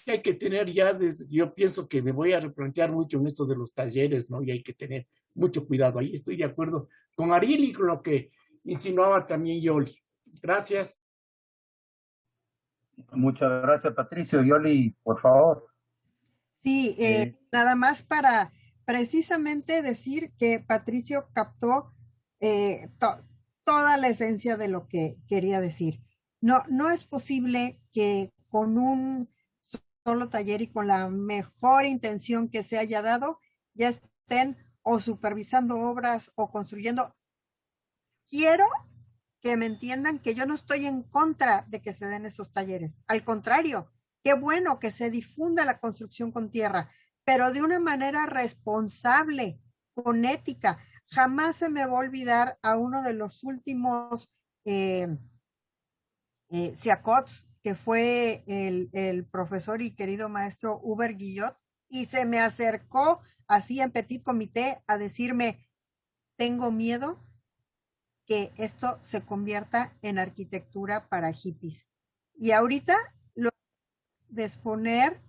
que hay que tener ya, yo pienso que me voy a replantear mucho en esto de los talleres, ¿no? Y hay que tener mucho cuidado. Ahí estoy de acuerdo con Ariel y con lo que insinuaba también Yoli. Gracias. Muchas gracias, Patricio. Yoli, por favor. Sí, nada más para precisamente decir que Patricio captó toda la esencia de lo que quería decir. No es posible que con un solo taller y con la mejor intención que se haya dado, ya estén o supervisando obras o construyendo. Quiero que me entiendan que yo no estoy en contra de que se den esos talleres. Al contrario, qué bueno que se difunda la construcción con tierra, pero de una manera responsable, con ética. Jamás se me va a olvidar a uno de los últimos CIACOTS, que fue el profesor y querido maestro Hubert Guillot, y se me acercó así en petit comité a decirme, tengo miedo que esto se convierta en arquitectura para hippies. Y ahorita lo de exponer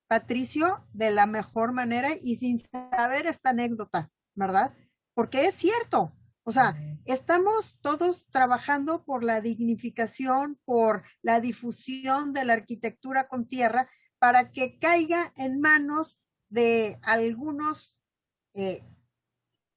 Patricio de la mejor manera y sin saber esta anécdota, ¿verdad? Porque es cierto, o sea, estamos todos trabajando por la dignificación, por la difusión de la arquitectura con tierra para que caiga en manos de algunos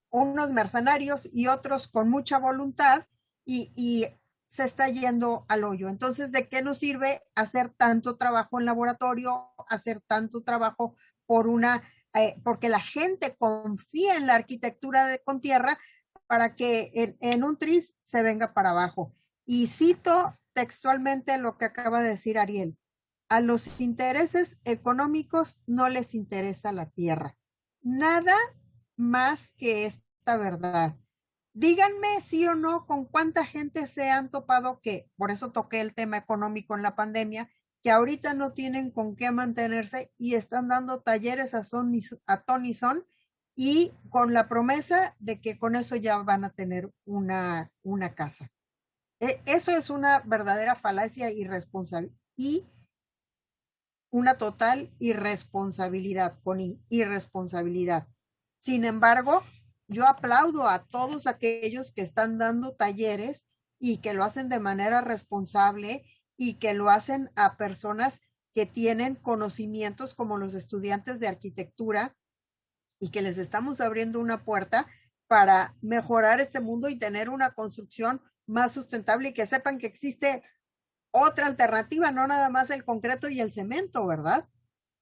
unos mercenarios y otros con mucha voluntad y se está yendo al hoyo. Entonces, ¿de qué nos sirve hacer tanto trabajo en laboratorio, hacer tanto trabajo porque la gente confía en la arquitectura con tierra para que en un tris se venga para abajo? Y cito textualmente lo que acaba de decir Ariel. A los intereses económicos no les interesa la tierra. Nada más que esta verdad. Díganme sí o no con cuánta gente se han topado que, por eso toqué el tema económico en la pandemia, que ahorita no tienen con qué mantenerse y están dando talleres a ton y son y con la promesa de que con eso ya van a tener una casa. Eso es una verdadera falacia irresponsable y una total irresponsabilidad, con irresponsabilidad. Sin embargo, yo aplaudo a todos aquellos que están dando talleres y que lo hacen de manera responsable y que lo hacen a personas que tienen conocimientos como los estudiantes de arquitectura y que les estamos abriendo una puerta para mejorar este mundo y tener una construcción más sustentable y que sepan que existe otra alternativa, no nada más el concreto y el cemento, ¿verdad?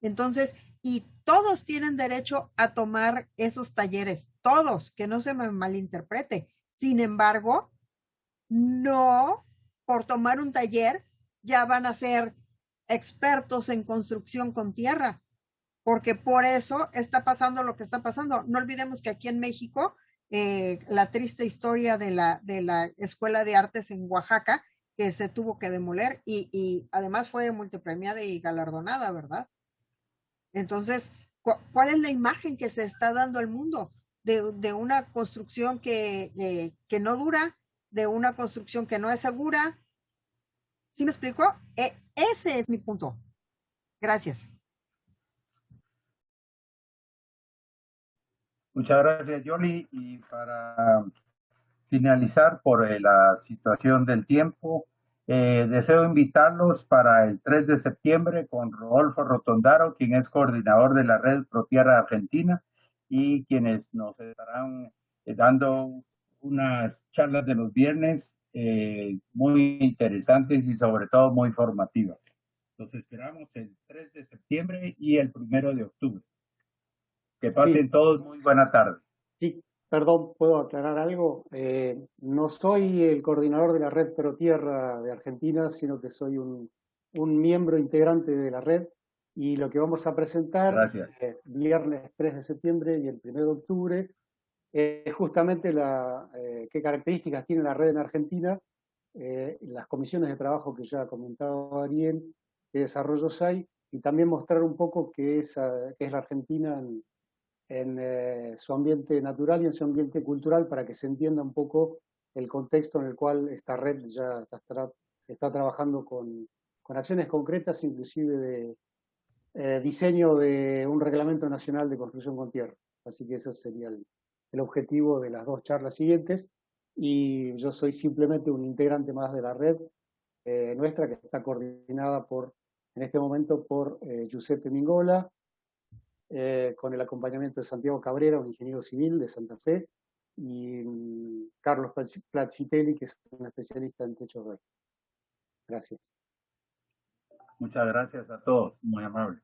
Entonces, y todos tienen derecho a tomar esos talleres, todos, que no se me malinterprete. Sin embargo, no por tomar un taller ya van a ser expertos en construcción con tierra, porque por eso está pasando lo que está pasando. No olvidemos que aquí en México, la triste historia de la Escuela de Artes en Oaxaca, que se tuvo que demoler y además fue multipremiada y galardonada, ¿verdad? Entonces, ¿cuál es la imagen que se está dando al mundo de una construcción que no dura, de una construcción que no es segura? ¿Sí me explico? Ese es mi punto. Gracias. Muchas gracias, Yoli. Y para finalizar por la situación del tiempo, deseo invitarlos para el 3 de septiembre con Rodolfo Rotondaro, quien es coordinador de la Red ProTierra Argentina, y quienes nos estarán dando unas charlas de los viernes muy interesantes y sobre todo muy formativas. Los esperamos el 3 de septiembre y el 1 de octubre. Que pasen todos muy buena tarde. Sí, perdón, ¿puedo aclarar algo? No soy el coordinador de la Red ProTierra de Argentina, sino que soy un miembro integrante de la red, y lo que vamos a presentar viernes 3 de septiembre y el 1 de octubre es justamente qué características tiene la red en Argentina, las comisiones de trabajo que ya comentaba Ariel, qué desarrollos hay, y también mostrar un poco qué es la Argentina en su ambiente natural y en su ambiente cultural, para que se entienda un poco el contexto en el cual esta red ya está trabajando con acciones concretas, inclusive de diseño de un reglamento nacional de construcción con tierra. Así que ese sería el objetivo de las dos charlas siguientes, y yo soy simplemente un integrante más de la red nuestra, que está coordinada en este momento por Giuseppe Mingola, con el acompañamiento de Santiago Cabrera, un ingeniero civil de Santa Fe, y Carlos Platzitelli, que es un especialista en techo verde. Gracias. Muchas gracias a todos, muy amable.